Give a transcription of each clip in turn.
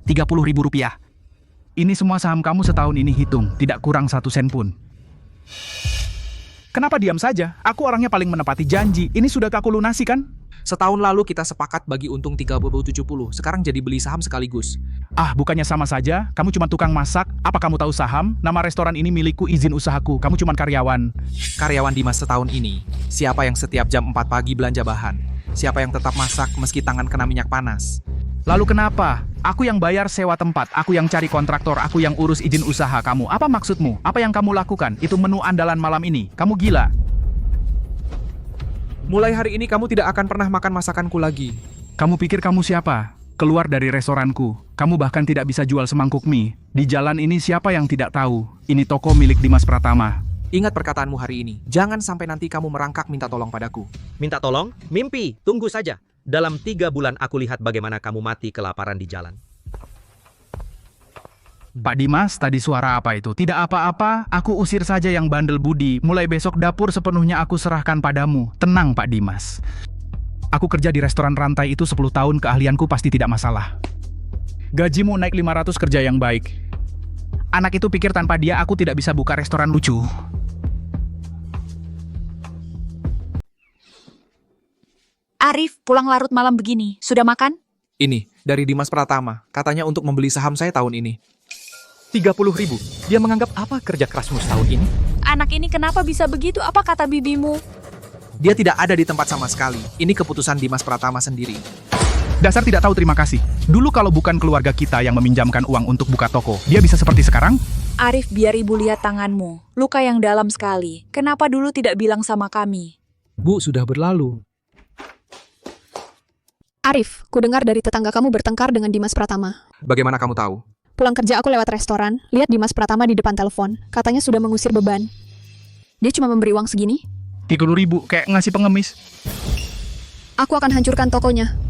Rp30.000. Ini semua saham kamu setahun ini hitung, tidak kurang 1 sen pun. Kenapa diam saja? Aku orangnya paling menepati janji. Ini sudah aku lunasi kan? Setahun lalu kita sepakat bagi untung 30-70, sekarang jadi beli saham sekaligus. Ah, bukannya sama saja? Kamu cuma tukang masak? Apa kamu tahu saham? Nama restoran ini milikku, izin usahaku. Kamu cuma karyawan. Karyawan Dimas setahun ini, siapa yang setiap jam 4 pagi belanja bahan? Siapa yang tetap masak meski tangan kena minyak panas? Lalu kenapa? Aku yang bayar sewa tempat, aku yang cari kontraktor, aku yang urus izin usaha kamu. Apa maksudmu? Apa yang kamu lakukan? Itu menu andalan malam ini. Kamu gila. Mulai hari ini kamu tidak akan pernah makan masakanku lagi. Kamu pikir kamu siapa? Keluar dari restoranku. Kamu bahkan tidak bisa jual semangkuk mie. Di jalan ini siapa yang tidak tahu? Ini toko milik Dimas Pratama. Ingat perkataanmu hari ini. Jangan sampai nanti kamu merangkak minta tolong padaku. Minta tolong? Mimpi, tunggu saja. Dalam 3 bulan aku lihat bagaimana kamu mati kelaparan di jalan. Pak Dimas, tadi suara apa itu? Tidak apa-apa, aku usir saja yang bandel budi. Mulai besok dapur sepenuhnya aku serahkan padamu. Tenang Pak Dimas. Aku kerja di restoran rantai itu 10 tahun, keahlianku pasti tidak masalah. Gajimu naik 500, kerja yang baik. Anak itu pikir tanpa dia aku tidak bisa buka restoran lucu. Arif, pulang larut malam begini. Sudah makan? Ini, dari Dimas Pratama. Katanya untuk membeli saham saya tahun ini. 30.000. Dia menganggap apa kerja kerasmu setahun ini? Anak ini kenapa bisa begitu? Apa kata bibimu? Dia tidak ada di tempat sama sekali. Ini keputusan Dimas Pratama sendiri. Dasar tidak tahu terima kasih. Dulu kalau bukan keluarga kita yang meminjamkan uang untuk buka toko, dia bisa seperti sekarang? Arif, biar ibu lihat tanganmu. Luka yang dalam sekali. Kenapa dulu tidak bilang sama kami? Bu, sudah berlalu. Arif, ku dengar dari tetangga kamu bertengkar dengan Dimas Pratama. Bagaimana kamu tahu? Pulang kerja aku lewat restoran, lihat Dimas Pratama di depan telepon. Katanya sudah mengusir beban. Dia cuma memberi uang segini. 30.000, kayak ngasih pengemis. Aku akan hancurkan tokonya.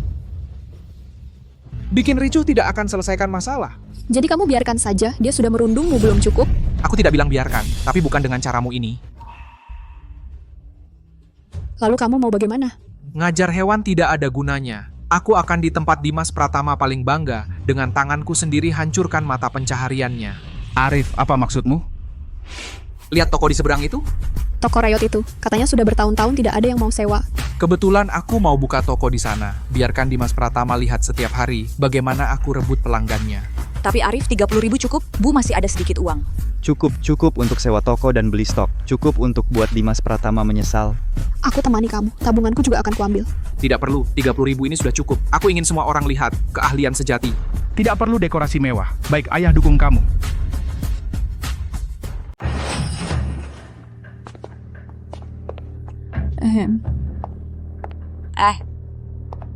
Bikin ricuh tidak akan selesaikan masalah. Jadi kamu biarkan saja, dia sudah merundungmu belum cukup? Aku tidak bilang biarkan, tapi bukan dengan caramu ini. Lalu kamu mau bagaimana? Ngajar hewan tidak ada gunanya. Aku akan di tempat Dimas Pratama paling bangga, dengan tanganku sendiri hancurkan mata pencahariannya. Arif, apa maksudmu? Lihat toko di seberang itu? Toko Rayot itu, katanya sudah bertahun-tahun tidak ada yang mau sewa. Kebetulan aku mau buka toko di sana. Biarkan Dimas Pratama lihat setiap hari bagaimana aku rebut pelanggannya. Tapi Arif, 30.000 cukup? Bu masih ada sedikit uang. Cukup untuk sewa toko dan beli stok. Cukup untuk buat Dimas Pratama menyesal. Aku temani kamu, tabunganku juga akan kuambil. Tidak perlu, 30.000 ini sudah cukup. Aku ingin semua orang lihat keahlian sejati. Tidak perlu dekorasi mewah. Baik, ayah dukung kamu.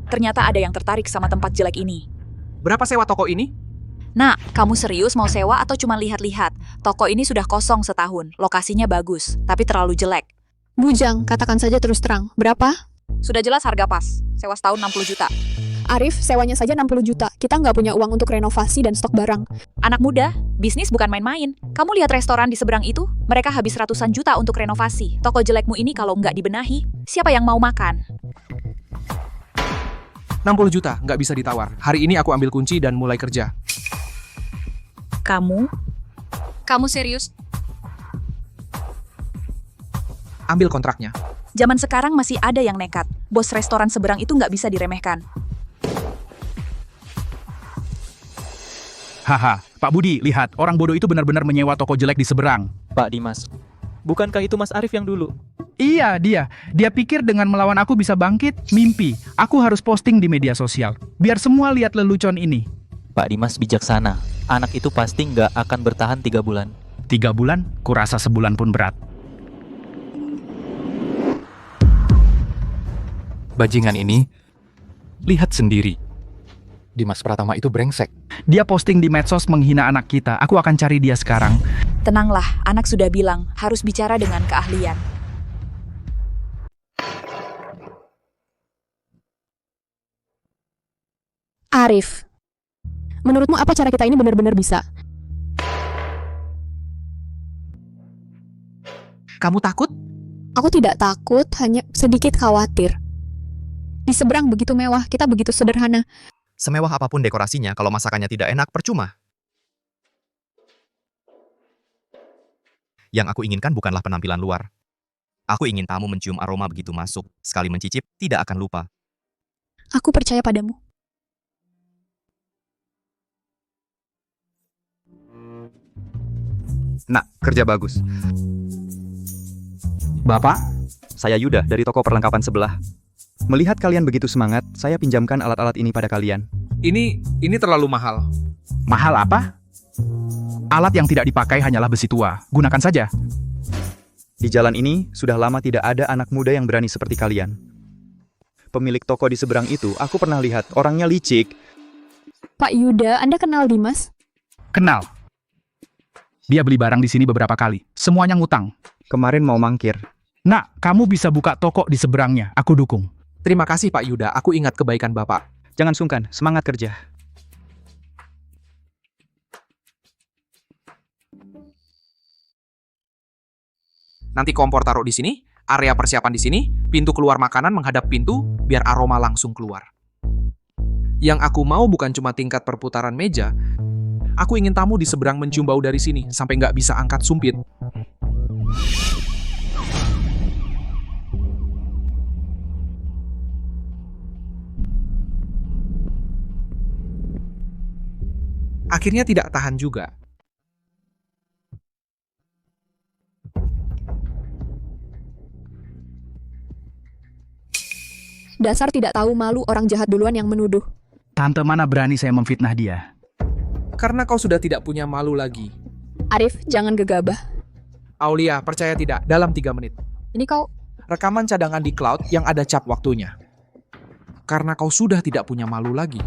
Ternyata ada yang tertarik sama tempat jelek ini. Berapa sewa toko ini? Nak, kamu serius mau sewa atau cuma lihat-lihat? Toko ini sudah kosong setahun, lokasinya bagus, tapi terlalu jelek. Bujang, katakan saja terus terang. Berapa? Sudah jelas harga pas, sewa setahun 60 juta. Arif, sewanya saja 60 juta. Kita nggak punya uang untuk renovasi dan stok barang. Anak muda, bisnis bukan main-main. Kamu lihat restoran di seberang itu? Mereka habis ratusan juta untuk renovasi. Toko jelekmu ini kalau nggak dibenahi, siapa yang mau makan? 60 juta, nggak bisa ditawar. Hari ini aku ambil kunci dan mulai kerja. Kamu? Kamu serius? Ambil kontraknya. Zaman sekarang masih ada yang nekat. Bos restoran seberang itu nggak bisa diremehkan. Haha, Pak Budi, lihat. Orang bodoh itu benar-benar menyewa toko jelek di seberang. Pak Dimas, bukankah itu Mas Arif yang dulu? Iya, dia. Dia pikir dengan melawan aku bisa bangkit. Mimpi. Aku harus posting di media sosial. Biar semua lihat lelucon ini. Pak Dimas bijaksana. Anak itu pasti nggak akan bertahan 3 bulan. 3 bulan? Kurasa sebulan pun berat. Bajingan ini, lihat sendiri. Dimas Pratama itu brengsek. Dia posting di medsos menghina anak kita. Aku akan cari dia sekarang. Tenanglah, anak sudah bilang harus bicara dengan keahlian. Arif, menurutmu apa cara kita ini benar-benar bisa? Kamu takut? Aku tidak takut, hanya sedikit khawatir. Di seberang begitu mewah, kita begitu sederhana. Semewah apapun dekorasinya, kalau masakannya tidak enak, percuma. Yang aku inginkan bukanlah penampilan luar. Aku ingin tamu mencium aroma begitu masuk. Sekali mencicip, tidak akan lupa. Aku percaya padamu. Nak, kerja bagus. Bapak, Saya Yuda dari toko perlengkapan sebelah. Melihat kalian begitu semangat, saya pinjamkan alat-alat ini pada kalian. Ini terlalu mahal. mahal apa? Alat yang tidak dipakai hanyalah besi tua. Gunakan saja. Di jalan ini, sudah lama tidak ada anak muda yang berani seperti kalian. Pemilik toko di seberang itu, aku pernah lihat orangnya licik. Pak Yuda, Anda kenal Dimas? Kenal. Dia beli barang di sini beberapa kali. Semuanya ngutang. Kemarin mau mangkir. Nak, kamu bisa buka toko di seberangnya. Aku dukung. Terima kasih Pak Yuda, aku ingat kebaikan Bapak. Jangan sungkan, semangat kerja. Nanti kompor taruh di sini, area persiapan di sini, pintu keluar makanan menghadap pintu, biar aroma langsung keluar. Yang aku mau bukan cuma tingkat perputaran meja, aku ingin tamu di seberang mencium bau dari sini, sampai nggak bisa angkat sumpit. Akhirnya tidak tahan juga. Dasar tidak tahu malu, orang jahat duluan yang menuduh. Tante mana berani saya memfitnah dia? Karena kau sudah tidak punya malu lagi. Arif, jangan gegabah. Aulia, percaya tidak, dalam 3 menit. Ini kau... Rekaman cadangan di cloud yang ada cap waktunya. Karena kau sudah tidak punya malu lagi.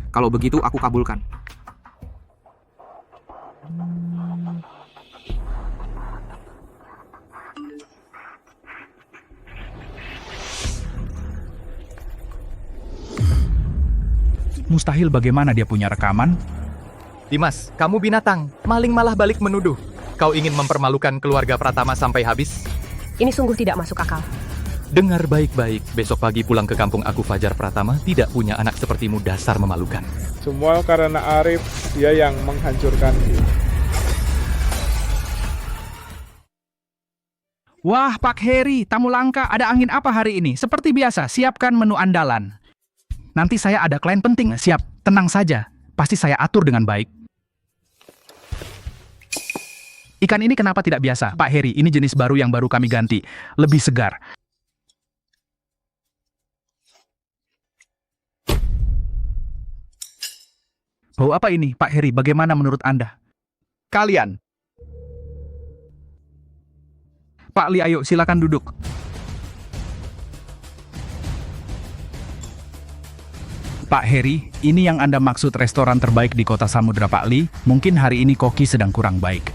Kalau begitu, aku kabulkan. Mustahil, bagaimana dia punya rekaman? Dimas, kamu binatang. Maling malah balik menuduh. Kau ingin mempermalukan keluarga Pratama sampai habis? Ini sungguh tidak masuk akal. Dengar baik-baik, besok pagi pulang ke kampung aku Fajar Pratama tidak punya anak sepertimu, dasar memalukan. Semua karena Arif, dia yang menghancurkan. Wah, Pak Heri, tamu langka, ada angin apa hari ini? Seperti biasa, siapkan menu andalan. Nanti saya ada klien penting, siap. Tenang saja, pasti saya atur dengan baik. Ikan ini kenapa tidak biasa? Pak Heri, ini jenis baru yang baru kami ganti. Lebih segar. Bau apa ini, Pak Heri? Bagaimana menurut Anda? Kalian. Pak Li, ayo silakan duduk. Pak Heri, ini yang Anda maksud restoran terbaik di kota Samudra, Pak Li. Mungkin hari ini koki sedang kurang baik.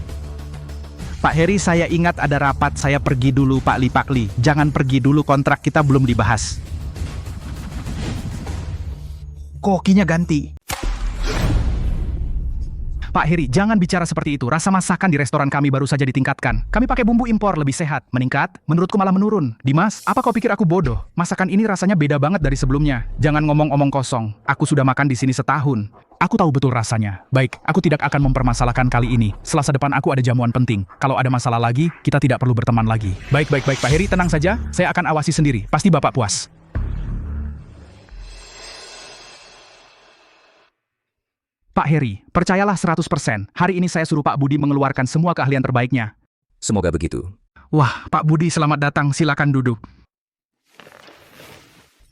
Pak Heri, saya ingat ada rapat, saya pergi dulu, Pak Li. Pak Li, jangan pergi dulu, kontrak kita belum dibahas. Kokinya ganti. Pak Heri, jangan bicara seperti itu. Rasa masakan di restoran kami baru saja ditingkatkan. Kami pakai bumbu impor, lebih sehat. Meningkat? Menurutku malah menurun. Dimas, apa kau pikir aku bodoh? Masakan ini rasanya beda banget dari sebelumnya. Jangan ngomong-ngomong kosong. Aku sudah makan di sini setahun. Aku tahu betul rasanya. Baik, aku tidak akan mempermasalahkan kali ini. Selasa depan aku ada jamuan penting. Kalau ada masalah lagi, kita tidak perlu berteman lagi. Baik, Pak Heri, tenang saja. Saya akan awasi sendiri. Pasti Bapak puas. Pak Heri, percayalah 100%. Hari ini saya suruh Pak Budi mengeluarkan semua keahlian terbaiknya. Semoga begitu. Wah, Pak Budi, selamat datang. Silakan duduk.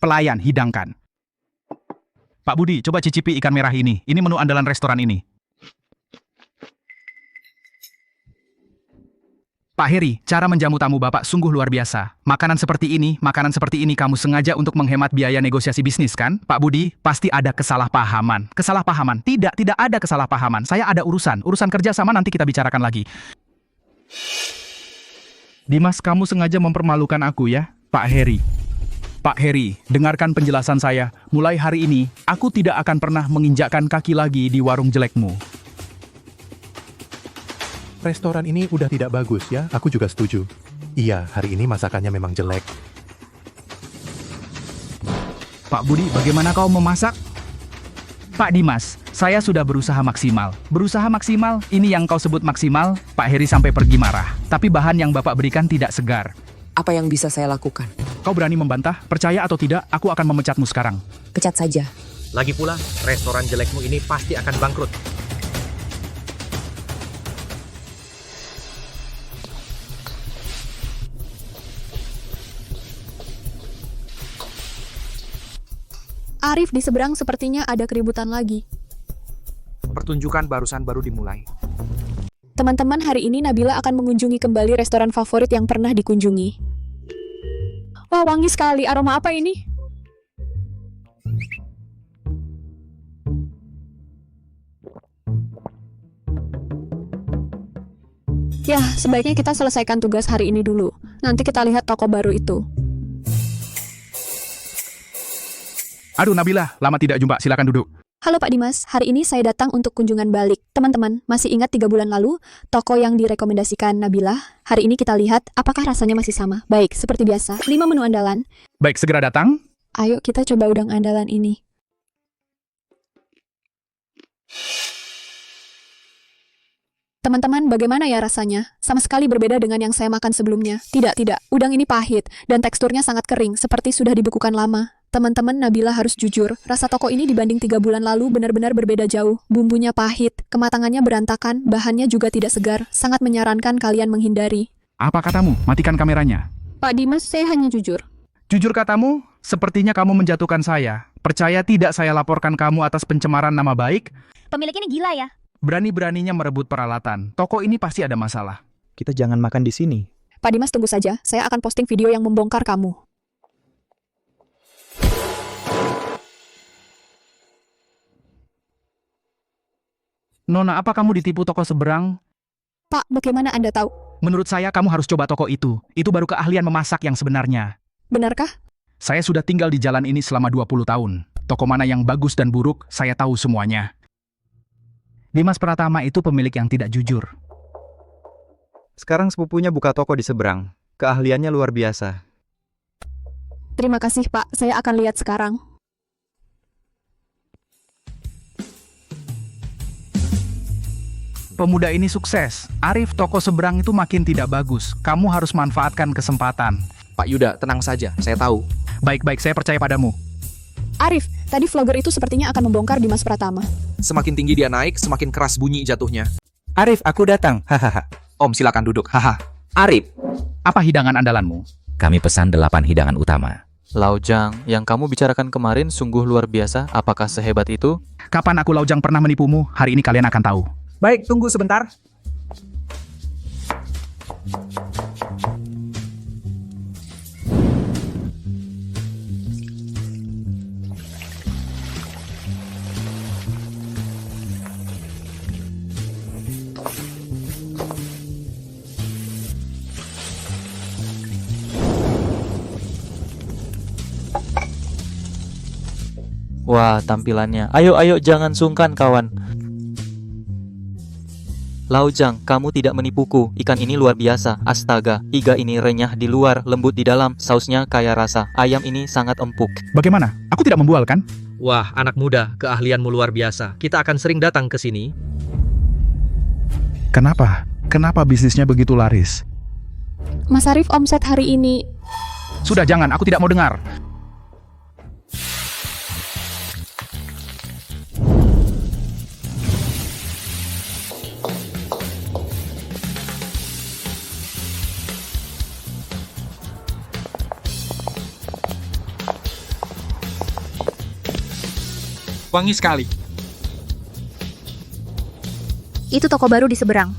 Pelayan, hidangkan. Pak Budi, coba cicipi ikan merah ini. Ini menu andalan restoran ini. Pak Heri, cara menjamu tamu Bapak sungguh luar biasa. Makanan seperti ini kamu sengaja untuk menghemat biaya negosiasi bisnis, kan? Pak Budi, pasti ada kesalahpahaman. Kesalahpahaman? Tidak ada kesalahpahaman. Saya ada urusan kerja sama, nanti kita bicarakan lagi. Dimas, kamu sengaja mempermalukan aku ya, Pak Heri. Pak Heri, dengarkan penjelasan saya. Mulai hari ini, aku tidak akan pernah menginjakkan kaki lagi di warung jelekmu. Restoran ini udah tidak bagus ya, aku juga setuju. Iya, hari ini masakannya memang jelek. Pak Budi, bagaimana kau memasak? Pak Dimas, saya sudah berusaha maksimal. Berusaha maksimal, ini yang kau sebut maksimal? Pak Heri sampai pergi marah. Tapi bahan yang Bapak berikan tidak segar. Apa yang bisa saya lakukan? Kau berani membantah? Percaya atau tidak, aku akan memecatmu sekarang. Pecat saja. Lagi pula, restoran jelekmu ini pasti akan bangkrut. Arif, di seberang sepertinya ada keributan lagi. Pertunjukan barusan baru dimulai. Teman-teman, hari ini Nabila akan mengunjungi kembali restoran favorit yang pernah dikunjungi. Wah, wangi sekali. Aroma apa ini? Ya, sebaiknya kita selesaikan tugas hari ini dulu. Nanti kita lihat toko baru itu. Aduh Nabila, lama tidak jumpa, silakan duduk. Halo Pak Dimas, hari ini saya datang untuk kunjungan balik. Teman-teman, masih ingat 3 bulan lalu, toko yang direkomendasikan Nabila? Hari ini kita lihat apakah rasanya masih sama. Baik, seperti biasa, 5 menu andalan. Baik, segera datang. Ayo kita coba udang andalan ini. Teman-teman, bagaimana ya rasanya? Sama sekali berbeda dengan yang saya makan sebelumnya. Tidak, udang ini pahit, dan teksturnya sangat kering, seperti sudah dibekukan lama. Teman-teman, Nabila harus jujur, rasa toko ini dibanding 3 bulan lalu benar-benar berbeda jauh. Bumbunya pahit, kematangannya berantakan, bahannya juga tidak segar. Sangat menyarankan kalian menghindari. Apa katamu? Matikan kameranya. Pak Dimas, saya hanya jujur. Jujur katamu, sepertinya kamu menjatuhkan saya. Percaya tidak saya laporkan kamu atas pencemaran nama baik? Pemilik ini gila ya? Berani-beraninya merebut peralatan. Toko ini pasti ada masalah. Kita jangan makan di sini. Pak Dimas, tunggu saja. Saya akan posting video yang membongkar kamu. Nona, apa kamu ditipu toko seberang? Pak, bagaimana Anda tahu? Menurut saya kamu harus coba toko itu. Itu baru keahlian memasak yang sebenarnya. Benarkah? Saya sudah tinggal di jalan ini selama 20 tahun. Toko mana yang bagus dan buruk, saya tahu semuanya. Dimas Pratama itu pemilik yang tidak jujur. Sekarang sepupunya buka toko di seberang. Keahliannya luar biasa. Terima kasih Pak, saya akan lihat sekarang. Pemuda ini sukses. Arif, toko seberang itu makin tidak bagus. Kamu harus manfaatkan kesempatan. Pak Yuda, tenang saja, saya tahu. Baik-baik, saya percaya padamu. Arif, tadi vlogger itu sepertinya akan membongkar Dimas Pratama. Semakin tinggi dia naik, semakin keras bunyi jatuhnya. Arif, aku datang. Hahaha. Om, silakan duduk. Haha. Arif, Apa hidangan andalanmu? kami pesan 8 hidangan utama. Laujang, yang kamu bicarakan kemarin sungguh luar biasa. Apakah sehebat itu? Kapan aku Laujang pernah menipumu? Hari ini kalian akan tahu. Baik, tunggu sebentar. Wah, tampilannya. Ayo, jangan sungkan, kawan. Laujang, kamu tidak menipuku. Ikan ini luar biasa. Astaga, iga ini renyah di luar, lembut di dalam. Sausnya kaya rasa. Ayam ini sangat empuk. Bagaimana? Aku tidak membual, kan? Wah, anak muda, keahlianmu luar biasa. Kita akan sering datang ke sini. Kenapa? Kenapa bisnisnya begitu laris? Mas Arif, omset hari ini... Sudah, jangan. Aku tidak mau dengar. Wangi sekali. Itu toko baru di seberang.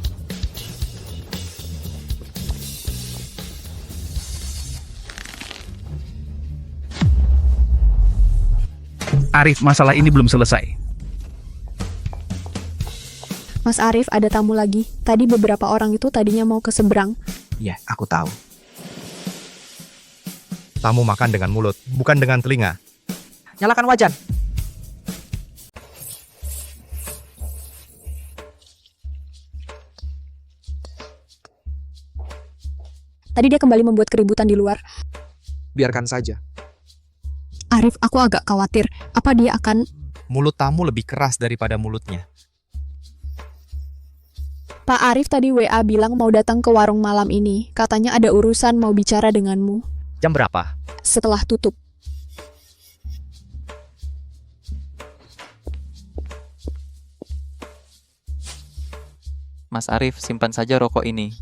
Arif, masalah ini belum selesai. Mas Arif, ada tamu lagi. Tadi beberapa orang itu tadinya mau ke seberang. Ya, aku tahu. Tamu makan dengan mulut, bukan dengan telinga. Nyalakan wajan. Tadi dia kembali membuat keributan di luar. Biarkan saja. Arif, aku agak khawatir. Apa dia akan... Mulut tamu lebih keras daripada mulutnya. Pak Arif tadi WA bilang mau datang ke warung malam ini. Katanya ada urusan mau bicara denganmu. Jam berapa? Setelah tutup. Mas Arif, simpan saja rokok ini.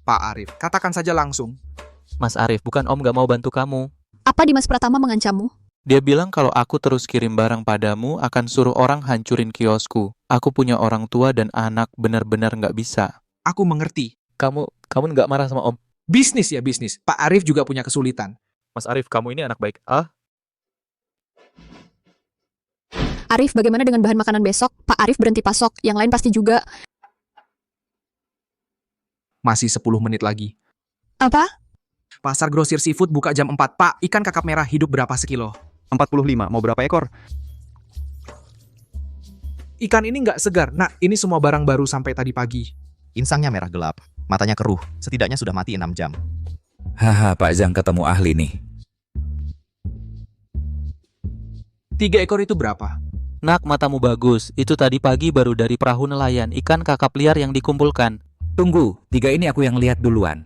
Pak Arif, katakan saja langsung. Mas Arif, bukan Om gak mau bantu kamu. Apa Dimas Pratama mengancammu? Dia bilang kalau aku terus kirim barang padamu, akan suruh orang hancurin kiosku. Aku punya orang tua dan anak, benar-benar nggak bisa. Aku mengerti. Kamu nggak marah sama Om? Bisnis ya bisnis. Pak Arif juga punya kesulitan. Mas Arif, kamu ini anak baik. Ah? Arif, bagaimana dengan bahan makanan besok? Pak Arif berhenti pasok. Yang lain pasti juga. Masih 10 menit lagi. Apa? Pasar grosir seafood buka jam 4. Pak, ikan kakap merah hidup berapa sekilo? 45, mau berapa ekor? Ikan ini nggak segar. Nah, ini semua barang baru sampai tadi pagi. Insangnya merah gelap, matanya keruh, setidaknya sudah mati 6 jam. Haha, Pak Zhang ketemu ahli nih. 3 ekor itu berapa? Nak, matamu bagus. Itu tadi pagi baru dari perahu nelayan, ikan kakap liar yang dikumpulkan. Tunggu, 3 ini aku yang lihat duluan.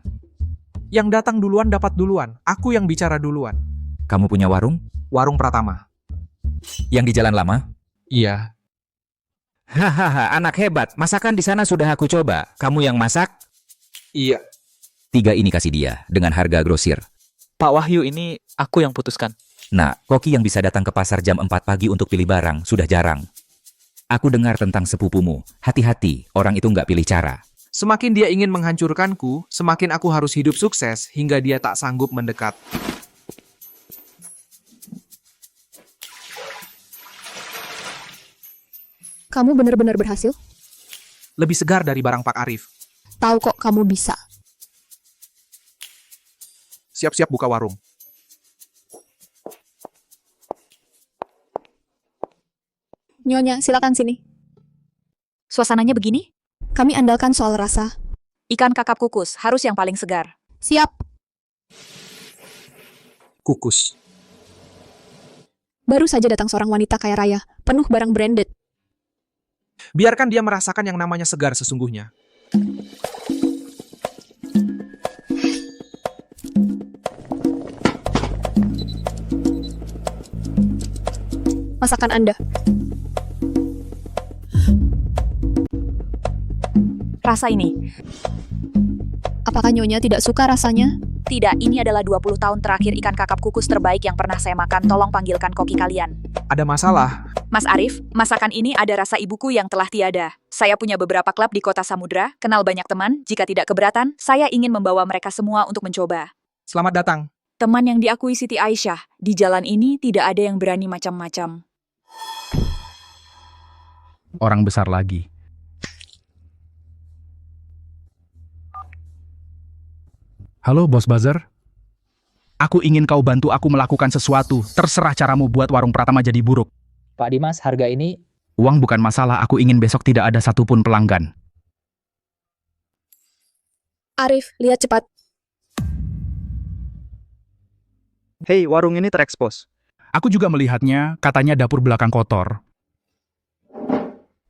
Yang datang duluan dapat duluan. Aku yang bicara duluan. Kamu punya warung? Warung Pratama. Yang di Jalan Lama? Iya. Hahaha, anak hebat. Masakan di sana sudah aku coba. Kamu yang masak? Iya. 3 ini kasih dia, dengan harga grosir. Pak Wahyu, ini aku yang putuskan. Nah, koki yang bisa datang ke pasar jam 4 pagi untuk pilih barang sudah jarang. Aku dengar tentang sepupumu. Hati-hati, orang itu nggak pilih cara. Semakin dia ingin menghancurkanku, semakin aku harus hidup sukses hingga dia tak sanggup mendekat. Kamu benar-benar berhasil? Lebih segar dari barang Pak Arif. Tahu kok kamu bisa. Siap-siap buka warung. Nyonya, silakan sini. Suasananya begini? Kami andalkan soal rasa. Ikan kakap kukus, harus yang paling segar. Siap. Kukus. Baru saja datang seorang wanita kaya raya, penuh barang branded. Biarkan dia merasakan yang namanya segar sesungguhnya. Masakan Anda. Rasa ini. Apakah Nyonya tidak suka rasanya? Tidak, ini adalah 20 tahun terakhir ikan kakap kukus terbaik yang pernah saya makan. Tolong panggilkan koki kalian. Ada masalah. Mas Arif, masakan ini ada rasa ibuku yang telah tiada. Saya punya beberapa klub di kota Samudra, kenal banyak teman. Jika tidak keberatan, saya ingin membawa mereka semua untuk mencoba. Selamat datang. Teman yang diakui Siti Aisyah, di jalan ini tidak ada yang berani macam-macam. Orang besar lagi. Halo, Bos Buzzer. Aku ingin kau bantu aku melakukan sesuatu. Terserah caramu buat warung Pratama jadi buruk. Pak Dimas, harga ini... Uang bukan masalah, aku ingin besok tidak ada satupun pelanggan. Arif, lihat cepat. Hei, warung ini terekspos. Aku juga melihatnya, katanya dapur belakang kotor.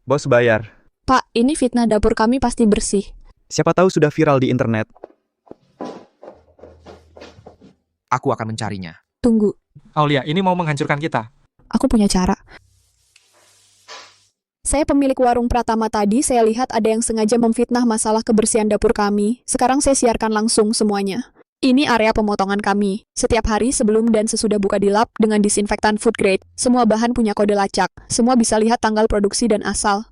Bos bayar. Pak, ini fitnah, dapur kami pasti bersih. Siapa tahu sudah viral di internet. Aku akan mencarinya. Tunggu, Aulia, ini mau menghancurkan kita. aku punya cara. Saya pemilik warung Pratama tadi, saya lihat ada yang sengaja memfitnah masalah kebersihan dapur kami. Sekarang saya siarkan langsung semuanya. Ini area pemotongan kami. Setiap hari sebelum dan sesudah buka di lab dengan disinfektan food grade. Semua bahan punya kode lacak. Semua bisa lihat tanggal produksi dan asal.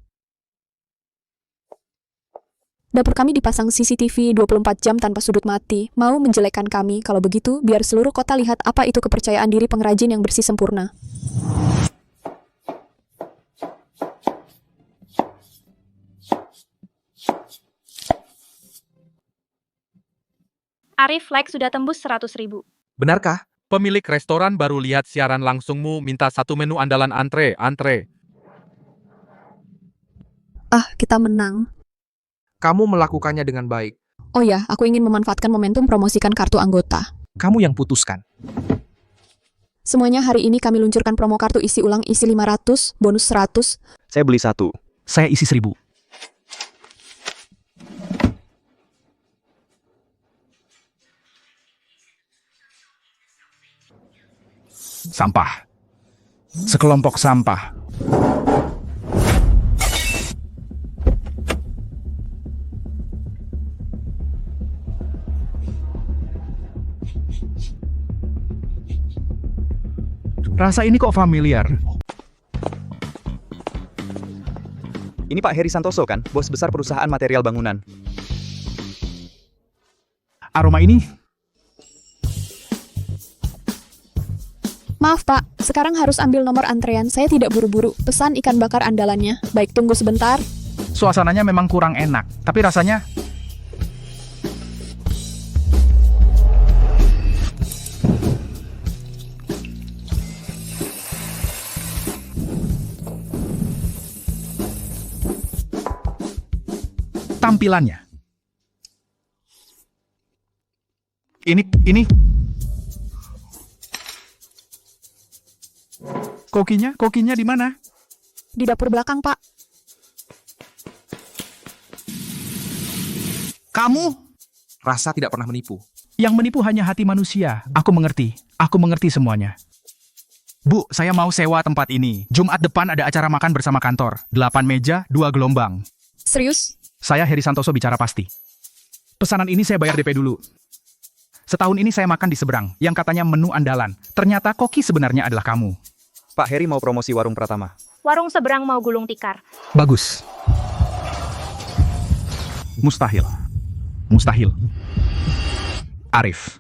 Dapur kami dipasang CCTV 24 jam tanpa sudut mati. Mau menjelekkan kami, kalau begitu biar seluruh kota lihat apa itu kepercayaan diri pengrajin yang bersih sempurna. Arif, like sudah tembus 100.000. Benarkah? Pemilik restoran baru lihat siaran langsungmu minta satu menu andalan antre. Ah, kita menang. Kamu melakukannya dengan baik. Oh ya, aku ingin memanfaatkan momentum promosikan kartu anggota. Kamu yang putuskan. Semuanya hari ini kami luncurkan promo kartu isi ulang isi 500, bonus 100. Saya beli 1. Saya isi 1000. Sampah. Sekelompok sampah. Rasa ini kok familiar. Ini Pak Heri Santoso kan, bos besar perusahaan material bangunan. Aroma ini? Maaf Pak, sekarang harus ambil nomor antrean. Saya tidak buru-buru. Pesan ikan bakar andalannya. Baik, tunggu sebentar. Suasananya memang kurang enak, tapi rasanya... Tampilannya. Ini. Kokinya di mana? Di dapur belakang, Pak. Kamu? Rasa tidak pernah menipu. Yang menipu hanya hati manusia. Aku mengerti semuanya. Bu, saya mau sewa tempat ini. Jumat depan ada acara makan bersama kantor. 8 meja, 2 gelombang. Serius? Saya Heri Santoso bicara pasti. Pesanan ini saya bayar DP dulu. Setahun ini saya makan di seberang, yang katanya menu andalan. Ternyata koki sebenarnya adalah kamu. Pak Heri mau promosi warung Pratama. Warung seberang mau gulung tikar. Bagus. Mustahil. Arif.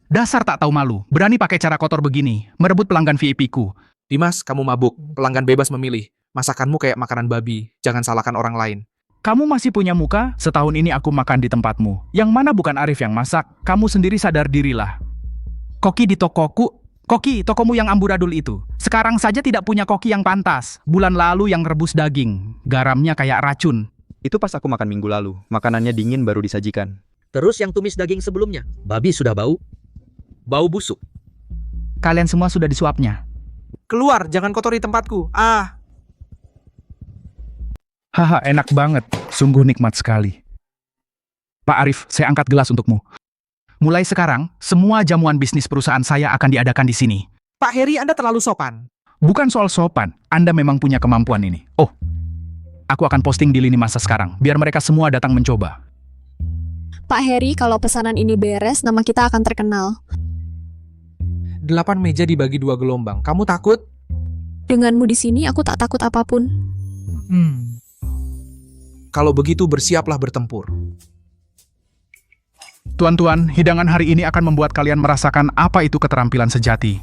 Dasar tak tahu malu, berani pakai cara kotor begini, merebut pelanggan VIP-ku. Dimas, kamu mabuk. Pelanggan bebas memilih. Masakanmu kayak makanan babi. Jangan salahkan orang lain. Kamu masih punya muka? Setahun ini aku makan di tempatmu. Yang mana bukan Arif yang masak. Kamu sendiri sadar dirilah. Koki di tokoku. Koki, tokomu yang amburadul itu. Sekarang saja tidak punya koki yang pantas. Bulan lalu yang rebus daging. Garamnya kayak racun. Itu pas aku makan minggu lalu. Makanannya dingin baru disajikan. Terus yang tumis daging sebelumnya, babi sudah bau. Bau busuk. Kalian semua sudah disuapnya. Keluar, jangan kotori tempatku. Haha, enak banget. Sungguh nikmat sekali. Pak Arif, saya angkat gelas untukmu. Mulai sekarang, semua jamuan bisnis perusahaan saya akan diadakan di sini. Pak Heri, Anda terlalu sopan. Bukan soal sopan, Anda memang punya kemampuan ini. Oh, aku akan posting di lini masa sekarang, biar mereka semua datang mencoba. Pak Heri, kalau pesanan ini beres, nama kita akan terkenal. 8 meja dibagi 2 gelombang. Kamu takut? Denganmu di sini, aku tak takut apapun. Kalau begitu bersiaplah bertempur. Tuan-tuan, hidangan hari ini akan membuat kalian merasakan apa itu keterampilan sejati.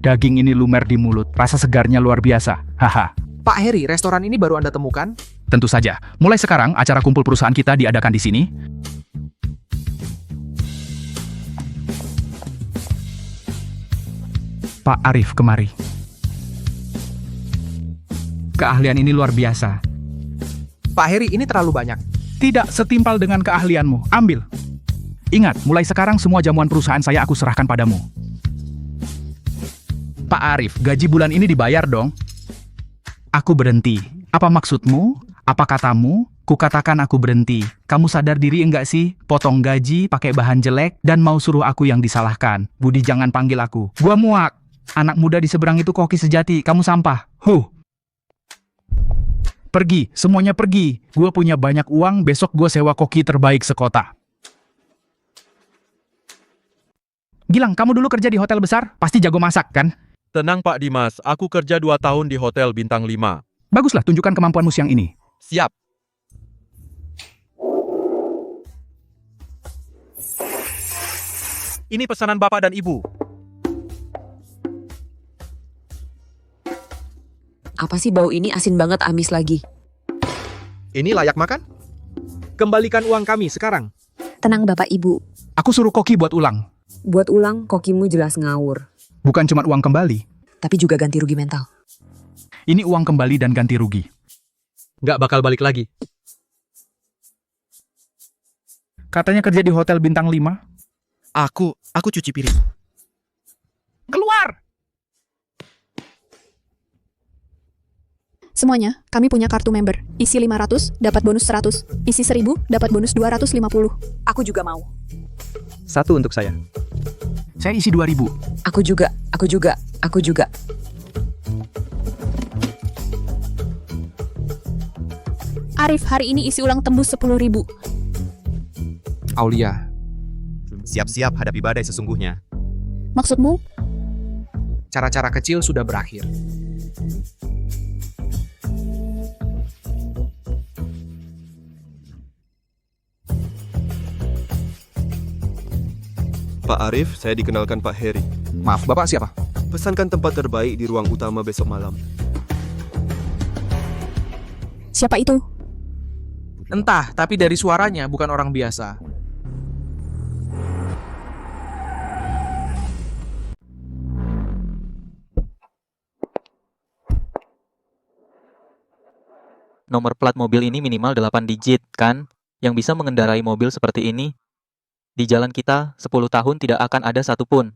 Daging ini lumer di mulut, rasa segarnya luar biasa. Haha. Pak Heri, restoran ini baru Anda temukan? Tentu saja. Mulai sekarang, acara kumpul perusahaan kita diadakan di sini. Pak Arif, kemari. Keahlian ini luar biasa. Pak Heri, ini terlalu banyak. Tidak setimpal dengan keahlianmu. Ambil. Ingat, mulai sekarang semua jamuan perusahaan saya aku serahkan padamu. Pak Arif, gaji bulan ini dibayar dong. Aku berhenti. Apa maksudmu? Apa katamu? Kukatakan aku berhenti. Kamu sadar diri enggak sih? Potong gaji, pakai bahan jelek, dan mau suruh aku yang disalahkan. Budi, jangan panggil aku. Gua muak. Anak muda di seberang itu koki sejati. Kamu sampah. Pergi, semuanya pergi. Gua punya banyak uang, besok gua sewa koki terbaik sekota. Gilang, kamu dulu kerja di hotel besar? Pasti jago masak, kan? Tenang Pak Dimas, aku kerja 2 tahun di Hotel Bintang 5. Baguslah, tunjukkan kemampuanmu siang ini. Siap. Ini pesanan Bapak dan Ibu. Apa sih bau ini asin banget, amis lagi. Ini layak makan? Kembalikan uang kami sekarang. Tenang Bapak Ibu. Aku suruh koki buat ulang. Buat ulang, kokimu jelas ngawur. Bukan cuma uang kembali. Tapi juga ganti rugi mental. Ini uang kembali dan ganti rugi. Nggak bakal balik lagi. Katanya kerja di Hotel Bintang 5. Aku cuci piring. Keluar! Semuanya, kami punya kartu member. Isi 500, dapat bonus 100. Isi 1000, dapat bonus 250. Aku juga mau. 1 untuk saya. Saya isi 2000. Aku juga, aku juga, aku juga. Arif, hari ini isi ulang tembus 10.000. Aulia, Siap-siap hadapi badai sesungguhnya. Maksudmu? cara-cara kecil sudah berakhir. Pak Arif, saya dikenalkan Pak Heri. Maaf, Bapak siapa? Pesankan tempat terbaik di ruang utama besok malam. Siapa itu? Entah, tapi dari suaranya bukan orang biasa. Nomor plat mobil ini minimal 8 digit, kan? Yang bisa mengendarai mobil seperti ini. Di jalan kita, 10 tahun tidak akan ada satupun.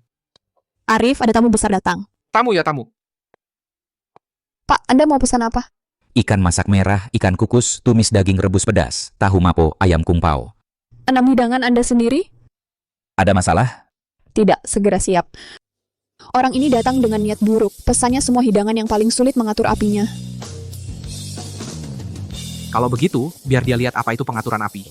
Arif, ada tamu besar datang. Tamu ya tamu? Pak, Anda mau pesan apa? Ikan masak merah, ikan kukus, tumis daging rebus pedas, tahu mapo, ayam kung pao. 6 hidangan Anda sendiri? Ada masalah? Tidak, segera siap. Orang ini datang dengan niat buruk. Pesannya semua hidangan yang paling sulit mengatur apinya. Kalau begitu, biar dia lihat apa itu pengaturan api.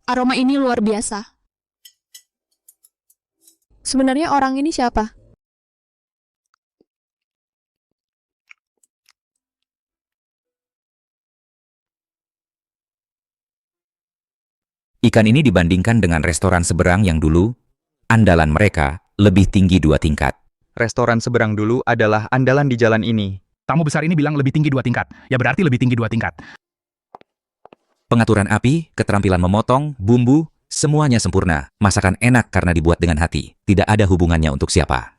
Aroma ini luar biasa. Sebenarnya orang ini siapa? Ikan ini dibandingkan dengan restoran seberang yang dulu, andalan mereka lebih tinggi 2 tingkat. Restoran seberang dulu adalah andalan di jalan ini. Tamu besar ini bilang lebih tinggi 2 tingkat. Ya berarti lebih tinggi 2 tingkat. Pengaturan api, keterampilan memotong, bumbu, semuanya sempurna. Masakan enak karena dibuat dengan hati. Tidak ada hubungannya untuk siapa.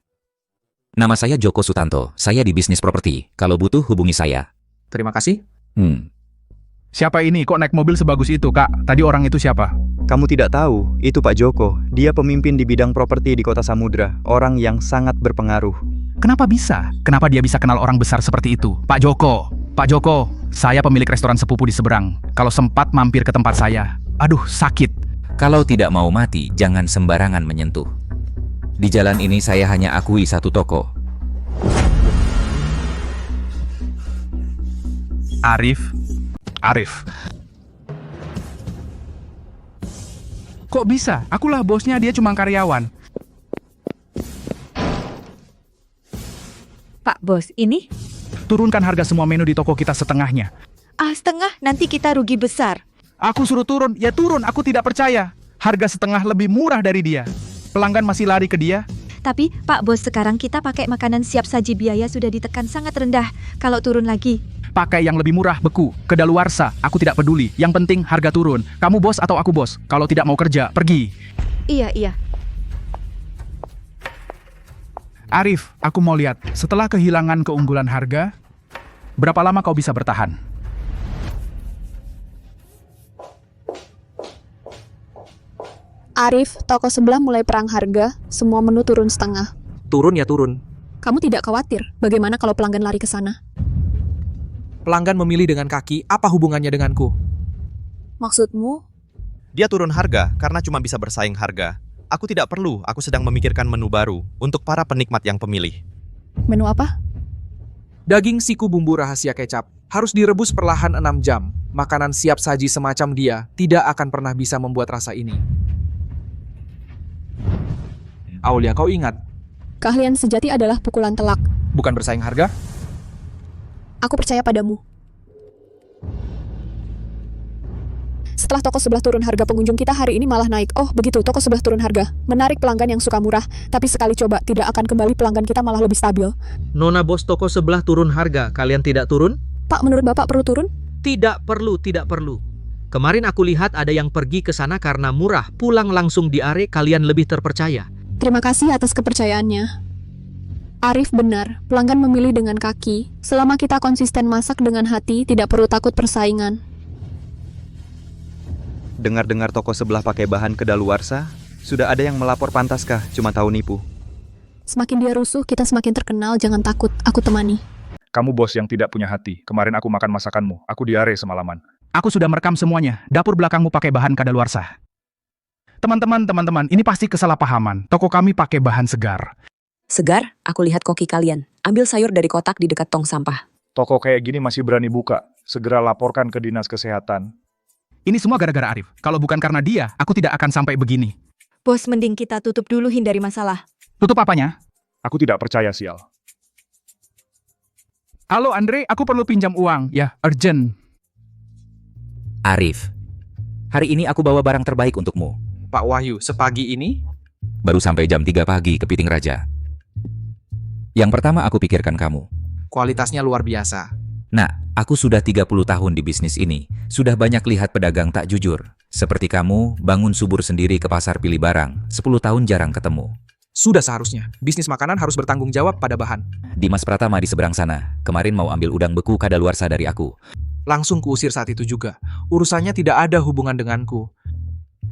Nama saya Joko Sutanto. Saya di bisnis properti. Kalau butuh hubungi saya. Terima kasih. Siapa ini? Kok naik mobil sebagus itu, Kak? Tadi orang itu siapa? Kamu tidak tahu, itu Pak Joko. Dia pemimpin di bidang properti di Kota Samudra. Orang yang sangat berpengaruh. Kenapa bisa? Kenapa dia bisa kenal orang besar seperti itu? Pak Joko, saya pemilik restoran sepupu di seberang. Kalau sempat mampir ke tempat saya. Aduh, sakit. Kalau tidak mau mati, jangan sembarangan menyentuh. Di jalan ini saya hanya akui 1 toko. Arif. Kok bisa? Akulah bosnya, dia cuma karyawan. Pak Bos, ini? Turunkan harga semua menu di toko kita setengahnya. Setengah, nanti kita rugi besar. Aku suruh turun, ya turun, aku tidak percaya. Harga setengah lebih murah dari dia. Pelanggan masih lari ke dia. Tapi, Pak Bos, sekarang kita pakai makanan siap saji, biaya sudah ditekan sangat rendah. Kalau turun lagi, Pakai yang lebih murah, beku, kedaluarsa, aku tidak peduli. Yang penting harga turun. Kamu bos atau aku bos? Kalau tidak mau kerja, pergi. Iya. Arif, aku mau lihat, setelah kehilangan keunggulan harga, berapa lama kau bisa bertahan? Arif, toko sebelah mulai perang harga, semua menu turun setengah. Turun ya turun. Kamu tidak khawatir, bagaimana kalau pelanggan lari ke sana? Pelanggan memilih dengan kaki, apa hubungannya denganku? Maksudmu? Dia turun harga karena cuma bisa bersaing harga. Aku tidak perlu, aku sedang memikirkan menu baru untuk para penikmat yang pemilih. Menu apa? Daging siku bumbu rahasia kecap harus direbus perlahan 6 jam. Makanan siap saji semacam dia tidak akan pernah bisa membuat rasa ini. Aulia, kau ingat? Keahlian sejati adalah pukulan telak. Bukan bersaing harga? Aku percaya padamu. Setelah toko sebelah turun harga, pengunjung kita hari ini malah naik. Oh, begitu, toko sebelah turun harga. Menarik pelanggan yang suka murah, tapi sekali coba, tidak akan kembali, pelanggan kita malah lebih stabil. Nona bos, toko sebelah turun harga. Kalian tidak turun? Pak, menurut Bapak perlu turun? Tidak perlu. Kemarin aku lihat ada yang pergi ke sana karena murah. Pulang langsung diare, kalian lebih terpercaya. Terima kasih atas kepercayaannya. Arif benar, pelanggan memilih dengan kaki. Selama kita konsisten masak dengan hati, tidak perlu takut persaingan. Dengar-dengar toko sebelah pakai bahan kedaluarsa, sudah ada yang melapor pantaskah cuma tahu nipu. Semakin dia rusuh, kita semakin terkenal, jangan takut, aku temani. Kamu bos yang tidak punya hati. Kemarin aku makan masakanmu. Aku diare semalaman. Aku sudah merekam semuanya. Dapur belakangmu pakai bahan kadaluarsa. Teman-teman, ini pasti kesalahpahaman. Toko kami pakai bahan segar. Segar, aku lihat koki kalian. Ambil sayur dari kotak di dekat tong sampah. Toko kayak gini masih berani buka. Segera laporkan ke dinas kesehatan. Ini semua gara-gara Arif. Kalau bukan karena dia, aku tidak akan sampai begini. Bos, mending kita tutup dulu, hindari masalah. Tutup apanya? Aku tidak percaya, sial. Halo Andre, aku perlu pinjam uang. Ya, urgent. Arif, hari ini aku bawa barang terbaik untukmu. Pak Wahyu, sepagi ini? Baru sampai jam 3 pagi ke Piting Raja. Yang pertama aku pikirkan kamu. Kualitasnya luar biasa. Nah, aku sudah 30 tahun di bisnis ini. Sudah banyak lihat pedagang tak jujur. Seperti kamu, bangun subur sendiri ke pasar pilih barang. 10 tahun jarang ketemu. Sudah seharusnya. Bisnis makanan harus bertanggung jawab pada bahan. Dimas Pratama di seberang sana. Kemarin mau ambil udang beku kadaluarsa dari aku. Langsung kuusir saat itu juga. Urusannya tidak ada hubungan denganku.